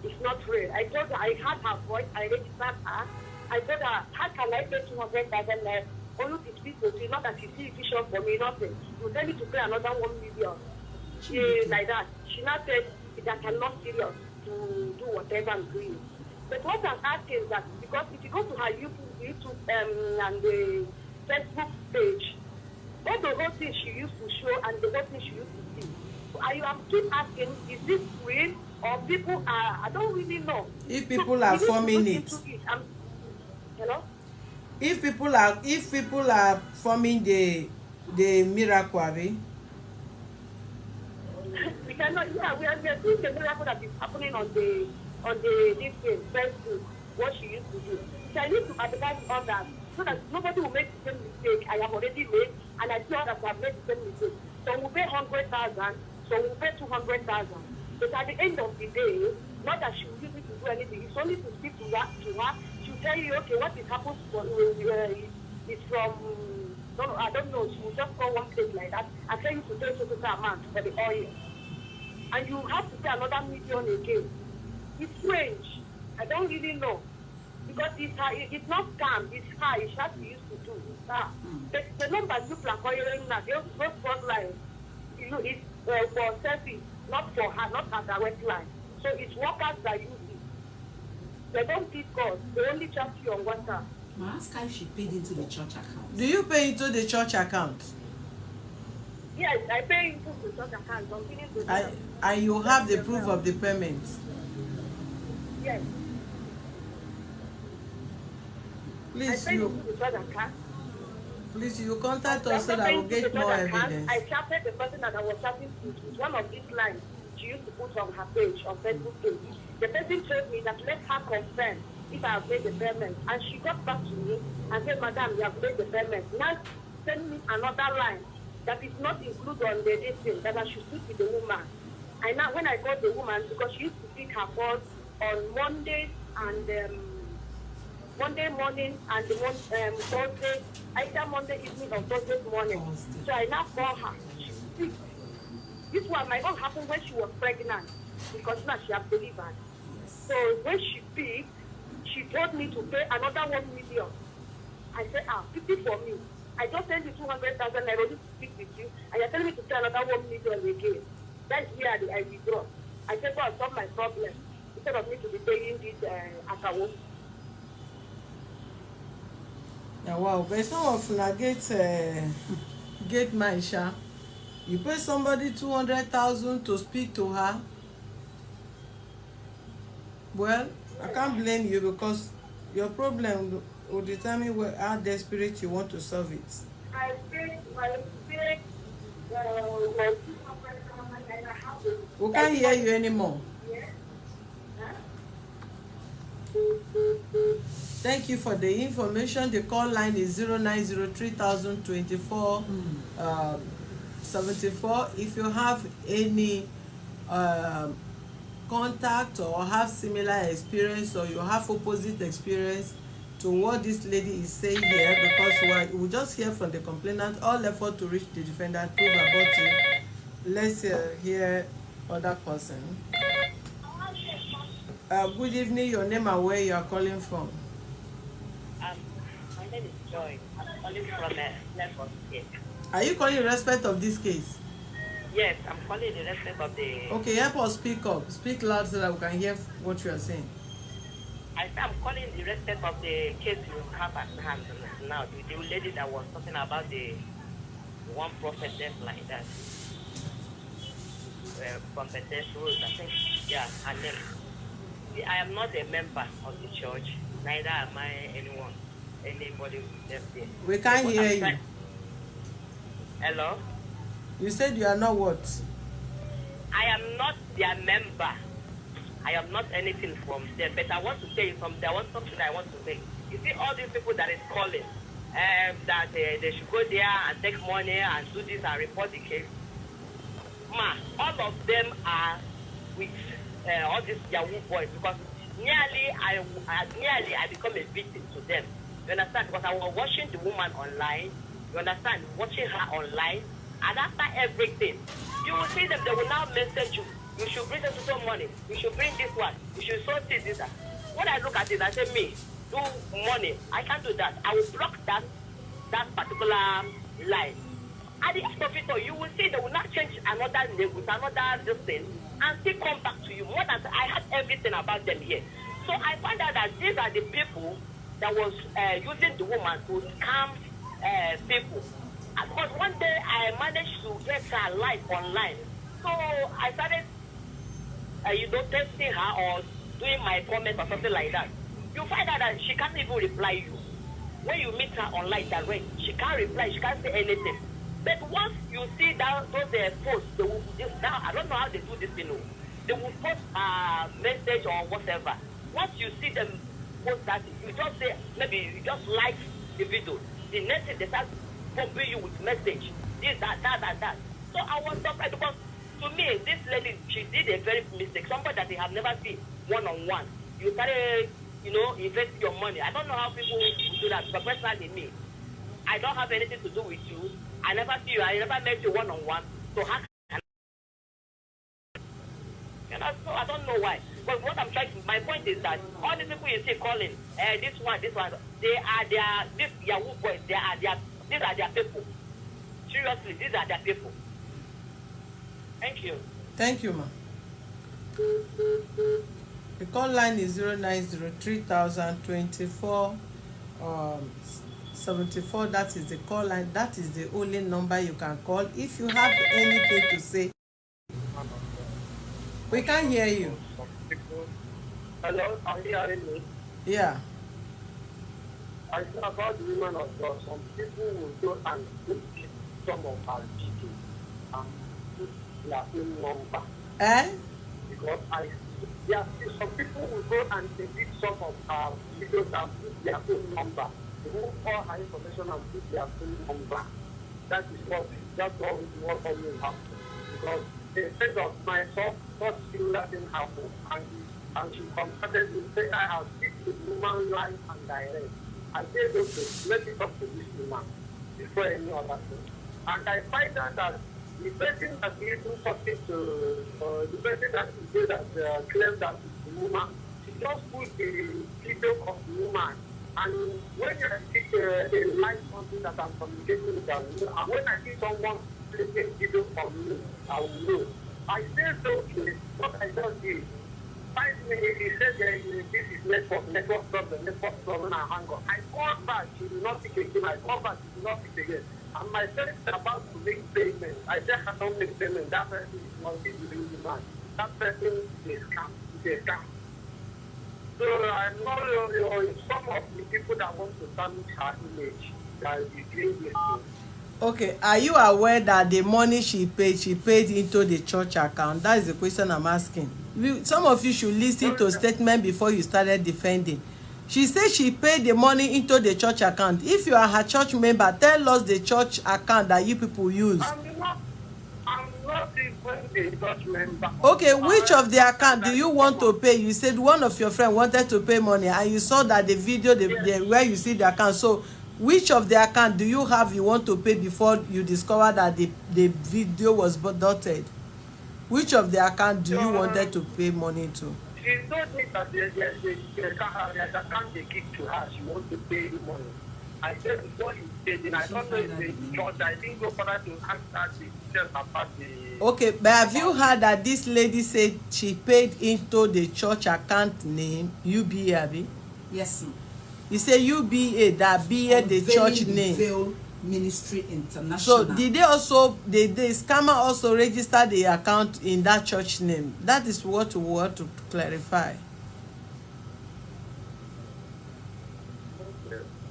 [SPEAKER 7] it's not real. I told her, I had her voice, I registered her. I told her, how can I pay 200,000 naira? Only these people see, not that she see vision for me, nothing. You tell me to pay another 1 million. Like that. She now said that I'm not serious to do whatever I'm doing. But what I'm asking is that because if you go to her YouTube and the Facebook page, all the whole thing she used to show and the whole thing she used to see. So I'm keep asking, is this real or people are? I don't really know.
[SPEAKER 2] If people are forming it.
[SPEAKER 7] Hello.
[SPEAKER 2] If people are forming the miracle, abi?
[SPEAKER 7] We cannot. Yeah, we are seeing the miracle that is happening on the this thing, Facebook. What she used to do. So I need to advise others so that nobody will make the same mistake I have already made, and I see others have made the same mistake. So we'll pay 100,000. So we'll pay 200,000. But at the end of the day, not that she will use it to do anything. It's only to speak to her. She'll tell you, okay, what is happened for is from I don't know, she will just call one place like that and tell you to pay so amount for the oil. And you have to pay another million again. It's strange. I don't really know. Because it's not scam, it's high, it's what we used to do. The numbers people are calling now, those front lines, it's for service, not for her, not her direct line. So it's workers that use it. They don't feed God, they only charge you on WhatsApp.
[SPEAKER 3] I ask her if she paid into the church account.
[SPEAKER 2] Do you pay into the church account?
[SPEAKER 7] Yes, I pay into the church account.
[SPEAKER 2] And you have the proof of the payment?
[SPEAKER 7] Yes.
[SPEAKER 2] Please,
[SPEAKER 7] I pay into the church account.
[SPEAKER 2] Please, you contact us so that we'll get more evidence.
[SPEAKER 7] I chatted the person that I was chatting to one of these lines she used to put on her page, on Facebook page. The person told me that let her confirm if I have made the payment. And she got back to me and said, Madam, you have made the payment. Now send me another line that is not included on the listing, that I should speak with the woman. And now when I got the woman, because she used to pick her calls on Monday and Monday morning and Thursday, either Monday evening or Thursday morning. So I now call her. She speaks. This one might not happen when she was pregnant, because now she has delivered. So when she picked, she told me to pay another 1 million. I said, 50 for me. I just sent you 200,000 naira to speak with you, and you're telling me to pay another 1 million again. That's where I withdraw. I said, God, solve my problem instead of me to be paying this account.
[SPEAKER 2] Yeah, wow, but some of na get my sha. You pay somebody 200,000 to speak to her. Well, I can't blame you, because your problem will determine how desperate you want to solve it.
[SPEAKER 7] I paid
[SPEAKER 2] We can't hear you anymore. Thank you for the information. The call line is 0903024 74. If you have any contact or have similar experience, or you have opposite experience to what this lady is saying here, because we just hear from the complainant, all effort to reach the defendant, prove about it. Let's hear other person. Good evening, your name and where you are calling from.
[SPEAKER 8] My name is Joy. I'm calling from Lagos State.
[SPEAKER 2] Are you calling in respect of this case?
[SPEAKER 8] Yes, I'm calling in respect of the...
[SPEAKER 2] Okay, help us speak up. Speak loud so that we can hear what you are saying.
[SPEAKER 8] I'm calling in respect of the case you have at hand now. The lady that was talking about the one prophetess like that. Prophetess Rose, I think. Yeah, her name. I am not a member of the church. Neither am I anybody left there.
[SPEAKER 2] We can't hear you.
[SPEAKER 8] Hello?
[SPEAKER 2] You said you are not what?
[SPEAKER 8] I am not their member. I am not anything from them. But I want to tell you something. I want something I want to say. You see all these people that is calling, that they should go there and take money and do this and report the case. All of them are with all these Yahoo boys, because nearly I become a victim to them. You understand? Because I was watching the woman online. You understand? Watching her online. And after everything, you will see them, they will now message you. You should bring them to some money. You should bring this one. You should sort this. When I look at it, I say, me, do money. I can't do that. I will block that particular line. At the end of it all, you will see they will not change another name with another this thing and still come back to you. More than I had everything about them here. So I found out that these are the people that was using the woman to scam people. Because one day I managed to get her live online. So I started, testing her or doing my comments or something like that. You find out that she can't even reply you. When you meet her online direct, she can't reply, she can't say anything. But once you see that those posts, they will now, I don't know how they do this, they will post a message or whatever. Once you see them post that, you just say, maybe you just like the video. The next thing they start pumping you with message, this, that. So I was surprised, because to me, this lady, she did a very mistake. Somebody that they have never seen one-on-one. You started, invest your money. I don't know how people do that, but personally me, I don't have anything to do with you. I never see you. I never met you one-on-one. So how can so I don't know why. But what I'm trying to, my point is that all the people you see calling, this one, they are this Yahoo boys. These are their people. Seriously, these are their people. Thank you.
[SPEAKER 2] Thank you, ma. The call line is 0903024 74. That is the call line. That is the only number you can call if you have anything to say. We can't hear you.
[SPEAKER 4] Hello, are you hearing me?
[SPEAKER 2] Yeah.
[SPEAKER 4] I say about the women of God, some people will go and put some of our people and put their own number. Because some people will go and delete some of our videos and put their own number. They won't call our information and put their own number. That's what always happens. Because instead of myself, not similar thing happened, and she confronted me, say I have seen the woman live and direct. I said, okay, let me talk to this woman before any other thing. And I find out that the person that is even talking to, the person that is there that claims that it's the woman, she just put the video of the woman. And when I see a live something that I'm communicating with them, and when I see someone taking video from me, I will know. I said, okay, what I just did. 5 minutes, he said this is network problem, and hang up. I called back, she did not pick again. I called back, she did not pick again. And my friend is about to make payment. I said, I don't make payment. That person is not giving the man. That person is a scam. It's a scam. So I know some of the people that want to damage her image that is doing this thing.
[SPEAKER 2] Okay, are you aware that the money she paid into the church account? That is the question I'm asking. Some of you should listen to statement before you started defending. She said she paid the money into the church account. If you are her church member, tell us the church account that you people use.
[SPEAKER 4] I'm not even a church member.
[SPEAKER 2] Okay, which of the account do you want to pay? You said one of your friends wanted to pay money, and you saw that the video where you see the account. So which of the account do you have you want to pay before you discover that the video was dotted? Which of the account do you wanted to pay money to?
[SPEAKER 4] She told me that there's account they give to her. She wants to pay the money. I said before you paid it, I don't know if the church, I didn't go further to ask her the details about the...
[SPEAKER 2] Okay, but have you heard that this lady said she paid into the church account name, UBA, Abi?
[SPEAKER 3] Yes, ma'am.
[SPEAKER 2] You say UBA, that BA the church name.
[SPEAKER 3] Ministry International.
[SPEAKER 2] So did they also, the scammer also register the account in that church name? That is what we want to clarify.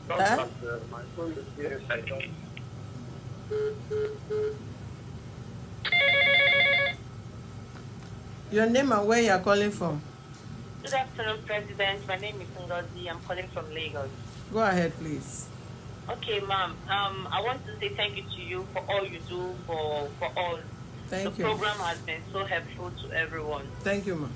[SPEAKER 4] My phone is here, I don't...
[SPEAKER 2] Your name and where you are calling from?
[SPEAKER 8] Good afternoon, President. My name is Nweze. I'm calling from Lagos.
[SPEAKER 2] Go ahead, please.
[SPEAKER 8] Okay, ma'am. I want to say thank you to you for all you do for all.
[SPEAKER 2] Thank you.
[SPEAKER 8] The program has been so helpful to everyone.
[SPEAKER 2] Thank you, ma'am.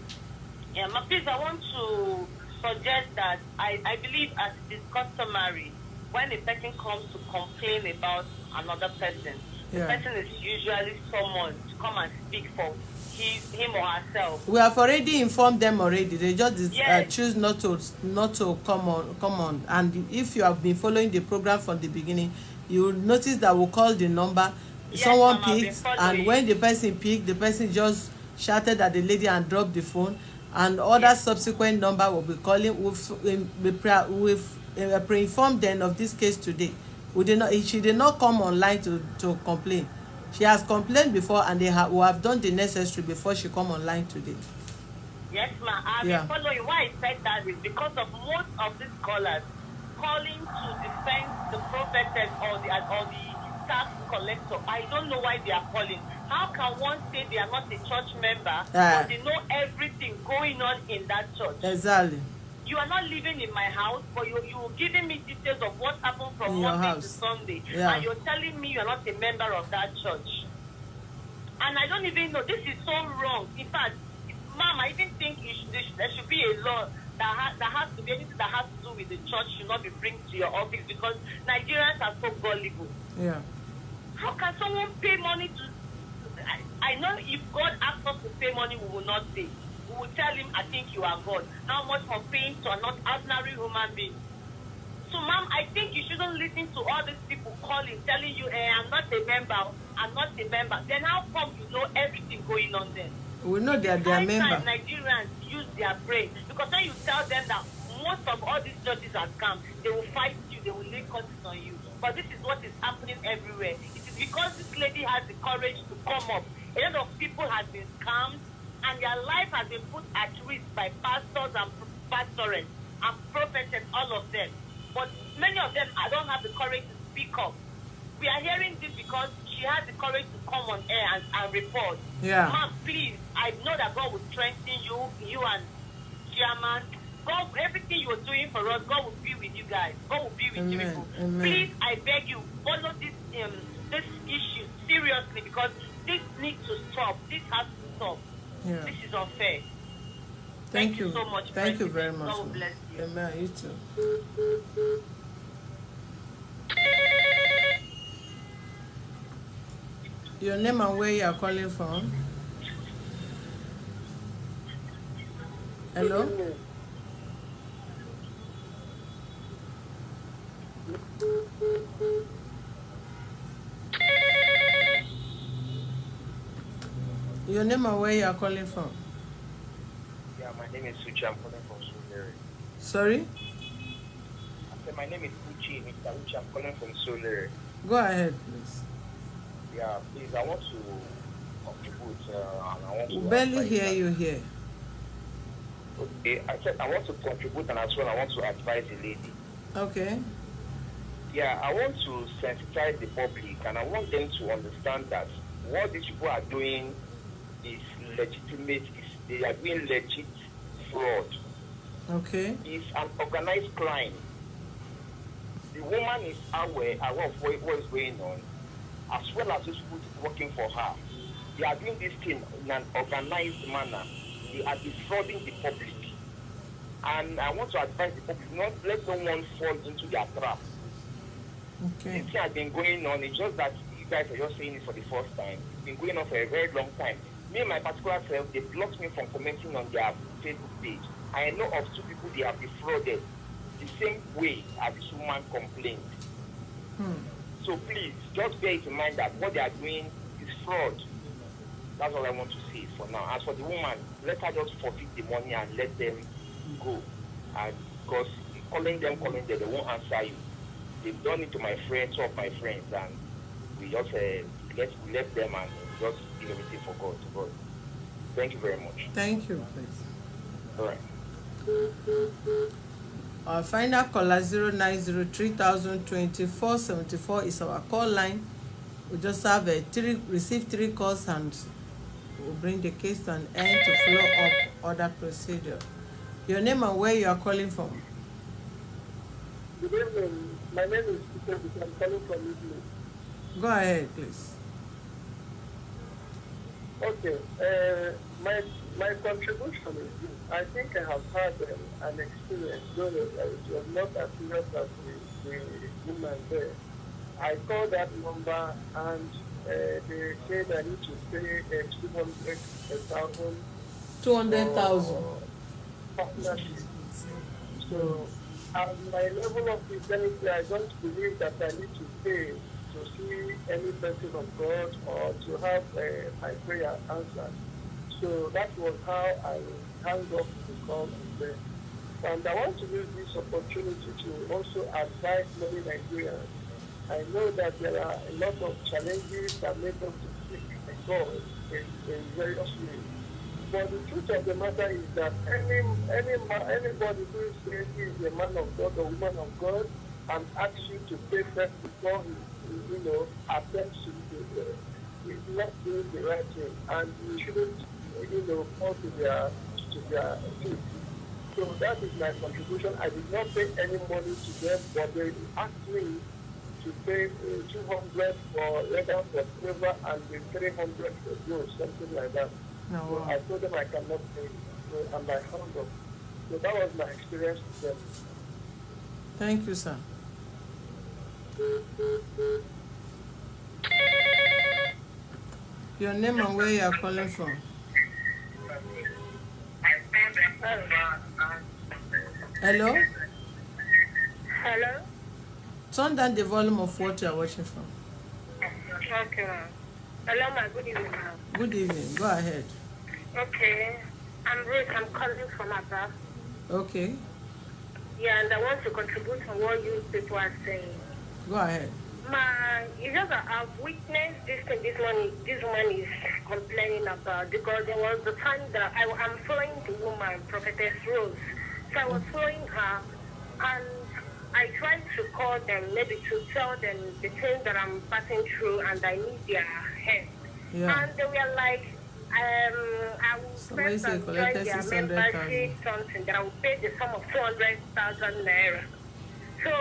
[SPEAKER 8] Yeah, ma'am, please, I want to suggest that I believe as it is customary, when a person comes to complain about another person, the person is usually someone to come and speak for him or herself.
[SPEAKER 2] We have already informed them already. They just choose not to come on. And if you have been following the program from the beginning, you will notice that we'll call the number. Yes, someone picked, and when the person picked, the person just shouted at the lady and dropped the phone. And other subsequent number will be calling. We've pre-informed them of this case today. She did not come online to complain. She has complained before, and they have done the necessary before she come online today.
[SPEAKER 8] Yes, ma'am. I've been following. Why I said that is because of most of these callers calling to defend the prophetess or the tax collector. I don't know why they are calling. How can one say they are not a church member, but they know everything going on in that church?
[SPEAKER 2] Exactly.
[SPEAKER 8] You are not living in my house, but you're giving me details of what happened from Monday to Sunday. Yeah. And you're telling me you're not a member of that church. And I don't even know. This is so wrong. In fact, ma'am, I even think there should be a law that has to be anything that has to do with the church should not be bring to your office because Nigerians are so gullible.
[SPEAKER 2] Yeah.
[SPEAKER 8] How can someone pay money to? I know if God asks us to pay money, we will not pay. We will tell him, I think you are God. How much for paying to an ordinary human being? So, ma'am, I think you shouldn't listen to all these people calling, telling you, I'm not a member, I'm not a member. Then how come you know everything going on there?
[SPEAKER 2] We know that they are members.
[SPEAKER 8] Nigerians use their brain. Because when you tell them that most of all these churches are scams, they will fight you, they will lay curses on you. But this is what is happening everywhere. It is because this lady has the courage to come up. A lot of people have been scammed, and their life has been put at risk by pastors and pastorettes and prophetess, all of them. But many of them, I don't have the courage to speak up. We are hearing this because she has the courage to come on air and report.
[SPEAKER 2] Yeah.
[SPEAKER 8] Ma'am, please, I know that God will strengthen you and Chairman. God, everything you are doing for us, God will be with you guys. God will be with you people.
[SPEAKER 2] Amen.
[SPEAKER 8] Please, I beg you, follow this issue seriously because this needs to stop. This has to stop.
[SPEAKER 2] Yeah.
[SPEAKER 8] This is unfair.
[SPEAKER 2] Thank you
[SPEAKER 8] so much.
[SPEAKER 2] Thank you
[SPEAKER 8] President.
[SPEAKER 2] very much.
[SPEAKER 8] God will bless you.
[SPEAKER 2] Amen. You too. Your name and where you are calling from? Hello? Your name and where you are calling from?
[SPEAKER 4] Yeah, my name is Suchi. I'm calling from Solere.
[SPEAKER 2] Sorry?
[SPEAKER 4] I said my name is Uchi, Mr. Uchi. I'm calling from Solere.
[SPEAKER 2] Go ahead, please.
[SPEAKER 4] Yeah, please, I want to contribute. And I want to
[SPEAKER 2] We barely hear you here.
[SPEAKER 4] Okay, I said I want to contribute and as well I want to advise the lady.
[SPEAKER 2] Okay.
[SPEAKER 4] Yeah, I want to sensitize the public and I want them to understand that what these people are doing is legitimate. They are doing legit fraud.
[SPEAKER 2] Okay.
[SPEAKER 4] It's an organized crime. The woman is aware of what is going on, as well as those people working for her. They are doing this thing in an organized manner. They are defrauding the public. And I want to advise the public, not let no one fall into their trap.
[SPEAKER 2] Okay.
[SPEAKER 4] This thing has been going on. It's just that you guys are just saying it for the first time. It's been going on for a very long time. Me and my particular self, they blocked me from commenting on their Facebook page. I know of 2 people they have defrauded the same way as this woman complained. So please, just bear it in mind that what they are doing is fraud. That's all I want to say for now. As for the woman, let her just forfeit the money and let them go. And because calling them, they won't answer you. They've done it to my friends, 2 of my friends, and we just we left them and just give everything for God to God. Thank you very much.
[SPEAKER 2] Thank you, please.
[SPEAKER 4] All right.
[SPEAKER 2] Our final caller 090302474 is our call line. We just have received 3 calls and we'll bring the case to an end to follow up other procedure. Your name and where you are calling from?
[SPEAKER 9] Good evening. My name is Peter. I'm calling from Italy.
[SPEAKER 2] Go ahead, please.
[SPEAKER 9] Okay. My contribution is this. I think I have had an experience, though it was not as serious as the woman there. I called that number and they said I need to pay 200,000.
[SPEAKER 2] 200,000.
[SPEAKER 9] Partnership. So, at my level of fidelity, I don't believe that I need to pay to see any person of God or to have my prayer answered. So that was how I hung up the call on them. And I want to use this opportunity to also advise many Nigerians. I know that there are a lot of challenges that make us to seek God in various ways. But the truth of the matter is that anybody who says he is a man of God or woman of God and asks you to pay first before he attempts to is not doing the right thing, and you shouldn't fall to their feet. So that is my contribution. I did not pay any money to them, but they asked me to pay 200 for leather for silver and 300 for gold, something like that.
[SPEAKER 2] No.
[SPEAKER 9] So I told them I cannot pay, and I hung up. So that was my experience with them.
[SPEAKER 2] Thank you, sir. Your name and where you are calling from? Hello?
[SPEAKER 7] Hello?
[SPEAKER 2] Turn down the volume of what you are watching from.
[SPEAKER 7] Okay, ma'am. Hello, ma'am. Good evening, ma'am.
[SPEAKER 2] Good evening. Go ahead.
[SPEAKER 7] Okay. I'm Ruth. I'm calling from Abuja.
[SPEAKER 2] Okay.
[SPEAKER 7] Yeah, and I want to contribute on what you people are saying.
[SPEAKER 2] Go ahead.
[SPEAKER 7] It's just that I've witnessed this thing this woman is complaining about, because there was the time that I'm following the woman, Prophetess Rose. So I was following her, and I tried to call them, maybe to tell them the things that I'm passing through, and I need their help.
[SPEAKER 2] Yeah.
[SPEAKER 7] And they were like, I will
[SPEAKER 2] Somebody
[SPEAKER 7] first
[SPEAKER 2] say
[SPEAKER 7] join
[SPEAKER 2] collected
[SPEAKER 7] their
[SPEAKER 2] 600,000.
[SPEAKER 7] membership, something, that I will pay the sum of 200,000 naira. So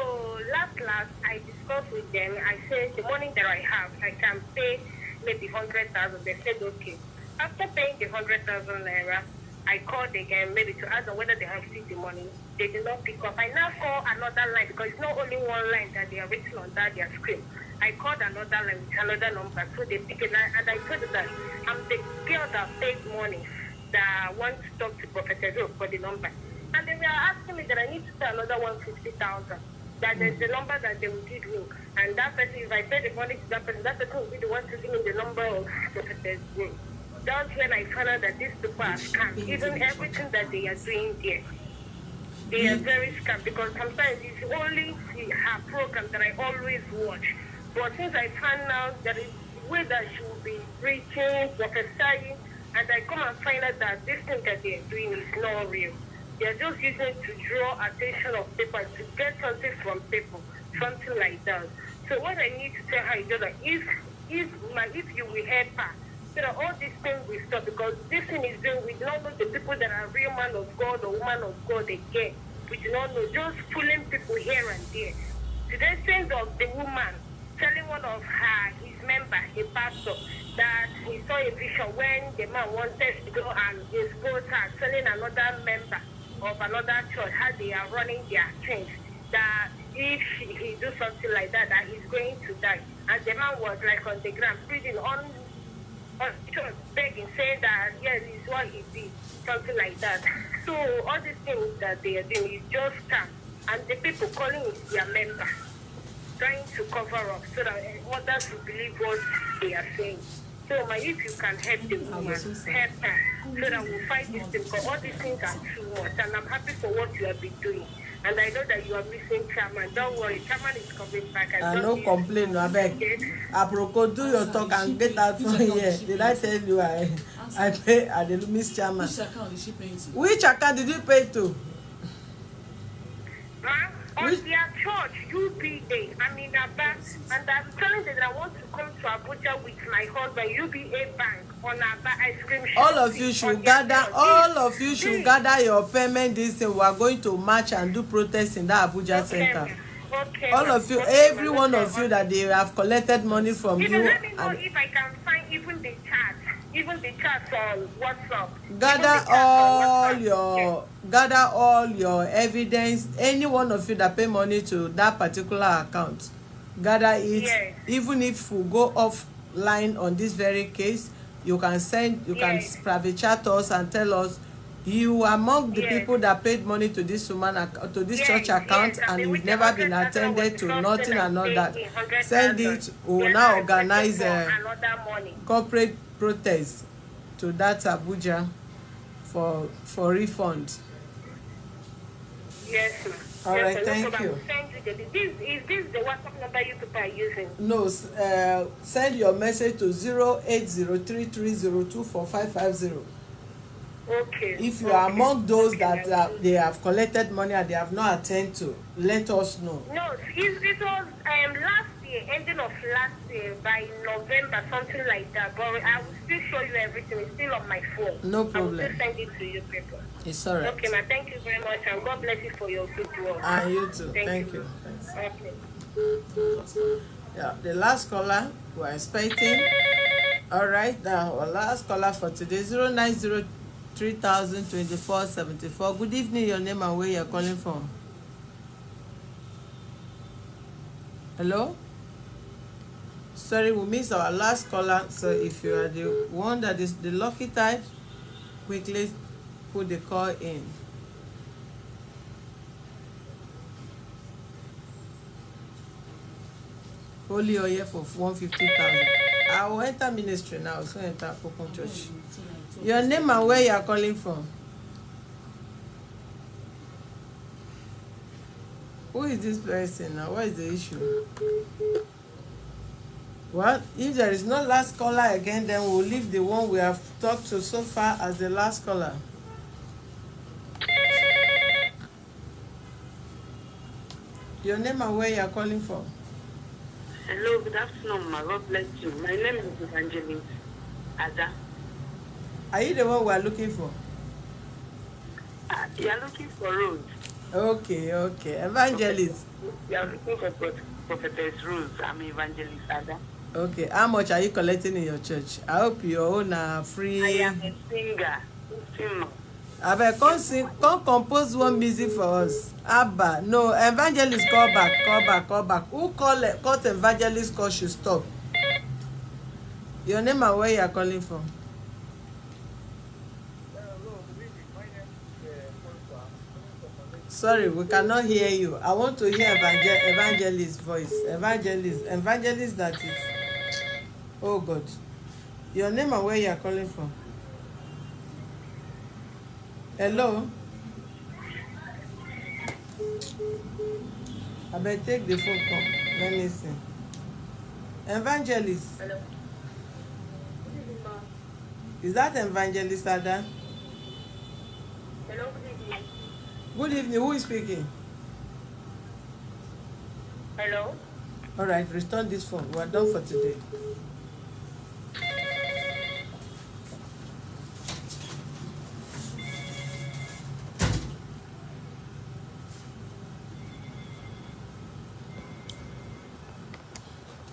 [SPEAKER 7] last, I discussed with them. I said the money that I have, I can pay maybe 100,000. They said okay. After paying the 100,000 naira, I called again, maybe to ask them whether they have received the money. They did not pick up. I now call another line, because it's not only one line that they are written on that their screen. I called another line with another number, so they pick it, and I told them that I'm the girl that paid money that wants to talk to Prophetess for the number. And they were asking me that I need to pay another 150,000. That there's the number that they will give me. And that person, if I pay the money to that person will be the one to give me the number of Prophetess. That's when I found out that these people are scam. Even everything that they are doing there, they are very scam, because sometimes it's only her program that I always watch. But since I found out that it's the way that she will be preaching, prophesying, and I come and find out that this thing that they are doing is not real. They are just using it to draw attention of people, to get something from people, something like that. So what I need to tell her is that if you will help her, so that all these things will stop, because this thing is doing, we don't know the people that are real man of God or woman of God again. We do not know, just fooling people here and there. To the extent of the woman telling one of his member, a pastor, that he saw a vision when the man wanted to go and expose her, telling another member of another church how they are running their things, that if he do something like that, that he's going to die. And the man was like on the ground, breathing on church, begging, saying that yes, it's what he did, something like that. So all these things that they are doing is just scam, and the people calling it their member, trying to cover up so that others will believe what they are saying. So if you can help the woman, help her, so that we'll fight this thing, because all these things are too much. And I'm happy for what you have been doing. And I know that you are missing Chairman. Don't worry, Chairman is coming back.
[SPEAKER 2] I no complain, I beg. Aproko, do your talk and get out from here. Did I tell you I pay at the Miss Chairman?
[SPEAKER 6] Which account is she paying to?
[SPEAKER 2] Which account did you pay to?
[SPEAKER 7] On their church, UBA. I'm in Abuja, and I'm telling them that I want to come to Abuja with my husband, UBA Bank, on Abuja ice cream shop.
[SPEAKER 2] All of you should gather your payment this thing. We are going to march and do protest in the Abuja center.
[SPEAKER 7] Okay.
[SPEAKER 2] All of you, every one of you that they have collected money from
[SPEAKER 7] even
[SPEAKER 2] you.
[SPEAKER 7] Let me know if I can find even the chat on WhatsApp.
[SPEAKER 2] Gather all your evidence. Any one of you that pay money to that particular account, gather it.
[SPEAKER 7] Yes.
[SPEAKER 2] Even if we go offline on this very case, you can can private chat us and tell us you are among the people that paid money to this woman, to this church account, and you've never been attended to nothing and all that. Send it. We will now organize a corporate protest to that Abuja for refund.
[SPEAKER 7] Yes, ma'am.
[SPEAKER 2] All right,
[SPEAKER 7] yes,
[SPEAKER 2] thank
[SPEAKER 7] no
[SPEAKER 2] you.
[SPEAKER 7] Is this the WhatsApp number you people are using?
[SPEAKER 2] No, send your message to 08033024550.
[SPEAKER 7] Okay.
[SPEAKER 2] If you are among those that they have collected money and they have not attended to, let us know.
[SPEAKER 7] No, it was last year, ending of last year, by November, something like that. But I will still show you everything. It's still on my phone.
[SPEAKER 2] No problem.
[SPEAKER 7] I will still send it to you people.
[SPEAKER 2] It's all right.
[SPEAKER 7] Okay, ma'am. Thank you very much, and God bless you for your good work.
[SPEAKER 2] And you too. Thank you. Thanks.
[SPEAKER 7] Okay.
[SPEAKER 2] Yeah, the last caller we're expecting. All right, now our last caller for today, 090 302474. Good evening, your name and where you're calling from. Hello? Sorry, we missed our last caller. So if you are the one that is the lucky type, quickly put the call in. Holy oil for 150,000. I will enter ministry now, so enter open church. Your name and where you are calling from. Who is this person now? What is the issue? Well, if there is no last caller again, then we'll leave the one we have talked to so far as the last caller. Your name and where you are calling from.
[SPEAKER 7] Hello, good afternoon, ma. God bless you. My name is Evangelist Ada.
[SPEAKER 2] Are you the one we are looking for?
[SPEAKER 7] You are looking for Rose.
[SPEAKER 2] Okay. Evangelist.
[SPEAKER 7] You are looking for Prophetess Rose. I'm Evangelist Ada.
[SPEAKER 2] Okay, how much are you collecting in your church? I hope your own are free.
[SPEAKER 7] I am a singer.
[SPEAKER 2] Abeg, come compose one music for us. Abba, no, evangelist, call back. Who call evangelist call should stop? Your name and where you are calling from? Sorry, we cannot hear you. I want to hear evangelist's voice. Evangelist that is. Oh God. Your name and where you are calling from? Hello? I better take the phone call. Let me see. Evangelist.
[SPEAKER 7] Hello.
[SPEAKER 2] Is that Evangelist Ada?
[SPEAKER 7] Hello, good evening.
[SPEAKER 2] Good evening. Who is speaking?
[SPEAKER 7] Hello.
[SPEAKER 2] All right, return this phone. We are done for today.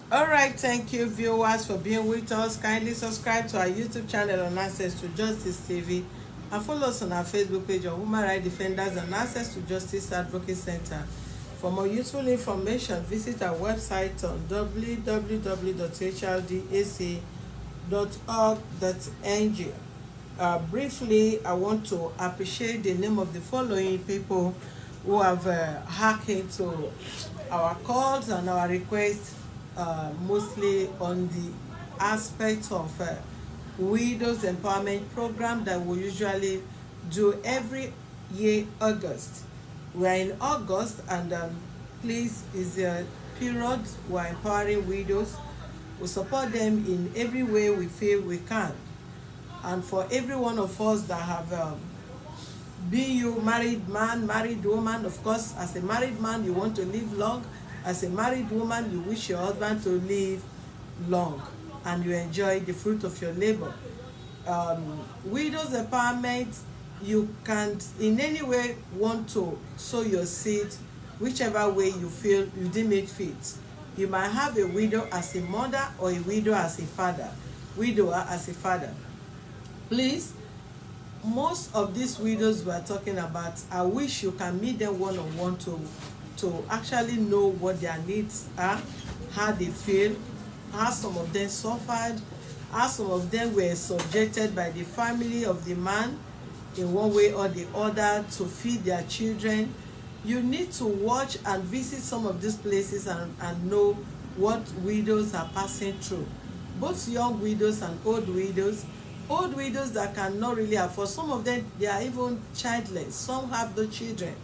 [SPEAKER 2] Alright, thank you viewers for being with us. Kindly subscribe to our YouTube channel on Access to Justice TV and follow us on our Facebook page on Human Rights Defenders and Access to Justice Advocate Center. For more useful information, visit our website on www.hrdac.org.ng. Briefly, I want to appreciate the name of the following people who have hacked into our calls and our requests. Mostly on the aspect of widows empowerment program that we usually do every year August. We are in August, and please, is a period we are empowering widows. We support them in every way we feel we can. And for every one of us that have be you married man, married woman, of course, as a married man you want to live long. As a married woman, you wish your husband to live long and you enjoy the fruit of your labor. Widows empowerment, you can't in any way want to sow your seed whichever way you feel you deem it fit. You might have a widow as a mother or a widow as a father. Widower as a father. Please, most of these widows we are talking about, I wish you can meet them one-on-one to actually know what their needs are, how they feel, how some of them suffered, how some of them were subjected by the family of the man in one way or the other to feed their children. You need to watch and visit some of these places and know what widows are passing through. Both young widows and old widows. Old widows that cannot really afford. Some of them, they are even childless. Some have no children.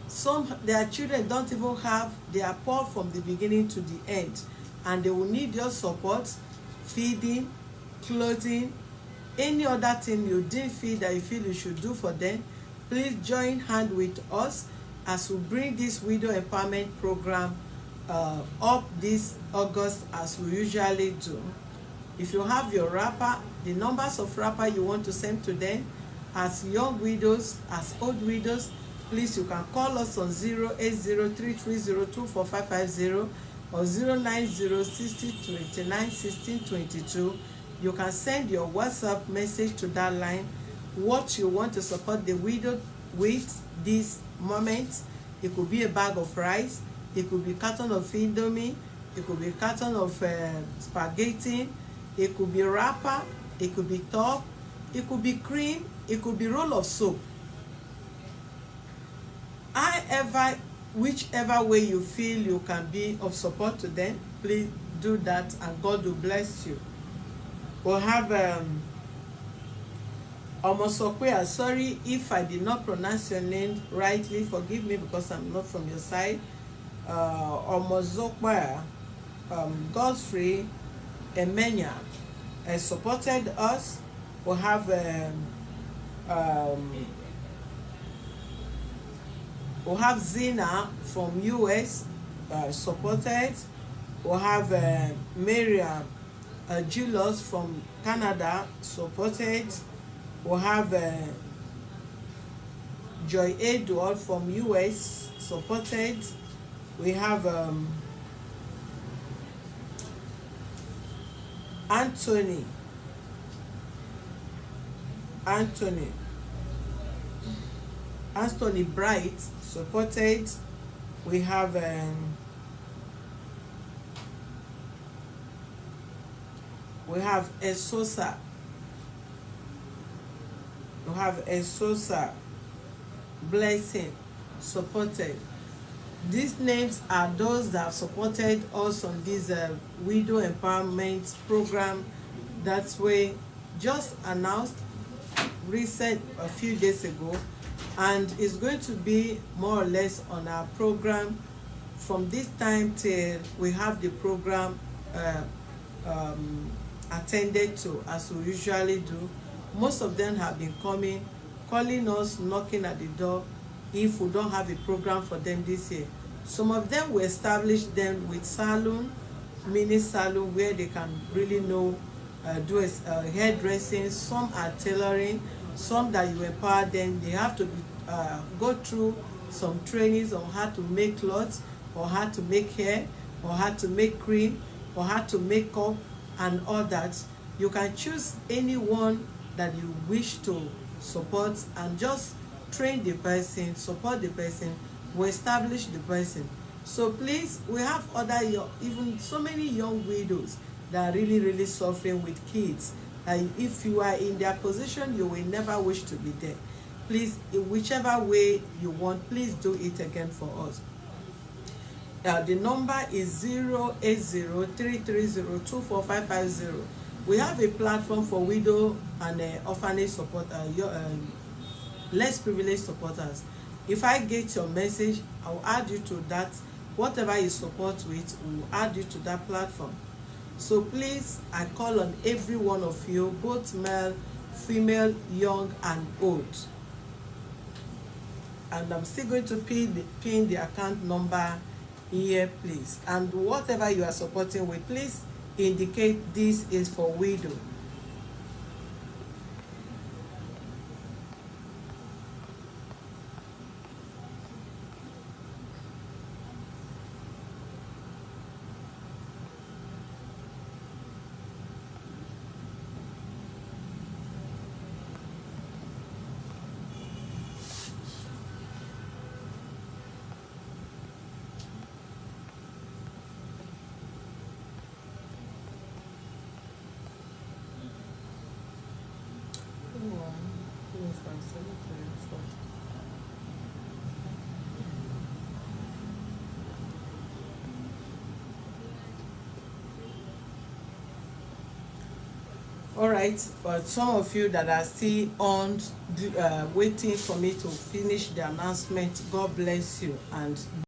[SPEAKER 2] Some, their children don't even have, they are poor from the beginning to the end, and they will need your support, feeding, clothing, any other thing you didn't feel that you feel you should do for them. Please join hand with us as we bring this widow empowerment program up this August as we usually do. If you have your wrapper, the numbers of wrapper you want to send to them, as young widows, as old widows, please, you can call us on 08033024550 or 09060291622. You can send your WhatsApp message to that line what you want to support the widow with this moment. It could be a bag of rice, it could be a carton of Indomie, it could be a carton of spaghetti, it could be wrapper, it could be top, it could be cream, it could be roll of soap. Whichever way you feel you can be of support to them, please do that, and God will bless you. We'll have Omosokwea. Sorry if I did not pronounce your name rightly, forgive me because I'm not from your side. Omosokwea, Godfrey Emenya has supported us. We'll have Zina from US supported. We'll have Miriam Julius from Canada supported. We'll have Joy Edward from US supported. We have Anthony Bright supported. We have Esosa. We have Esosa Blessing supported. These names are those that have supported us on this widow empowerment program that we just announced recent a few days ago, and it's going to be more or less on our program from this time till we have the program attended to, as we usually do. Most of them have been calling us, knocking at the door if we don't have a program for them this year. Some of them we established them with salon, mini salon, where they can really know do hairdressing. Some are tailoring, some that you empower them. They have to be, go through some trainings on how to make clothes, or how to make hair, or how to make cream, or how to make up and all that. You can choose anyone that you wish to support and just train the person, support the person, we establish the person. So please, we have other even so many young widows that are really suffering with kids. If you are in their position, you will never wish to be there. Please, in whichever way you want, please do it again for us. The number is 08033024550. We have a platform for widow and orphanage support, less privileged supporters. If I get your message, I will add you to that. Whatever you support with, we will add you to that platform. So please, I call on every one of you, both male, female, young and old. And I'm still going to pin the account number here, please. And whatever you are supporting with, please indicate this is for widow. All right, but some of you that are still on waiting for me to finish the announcement, God bless you and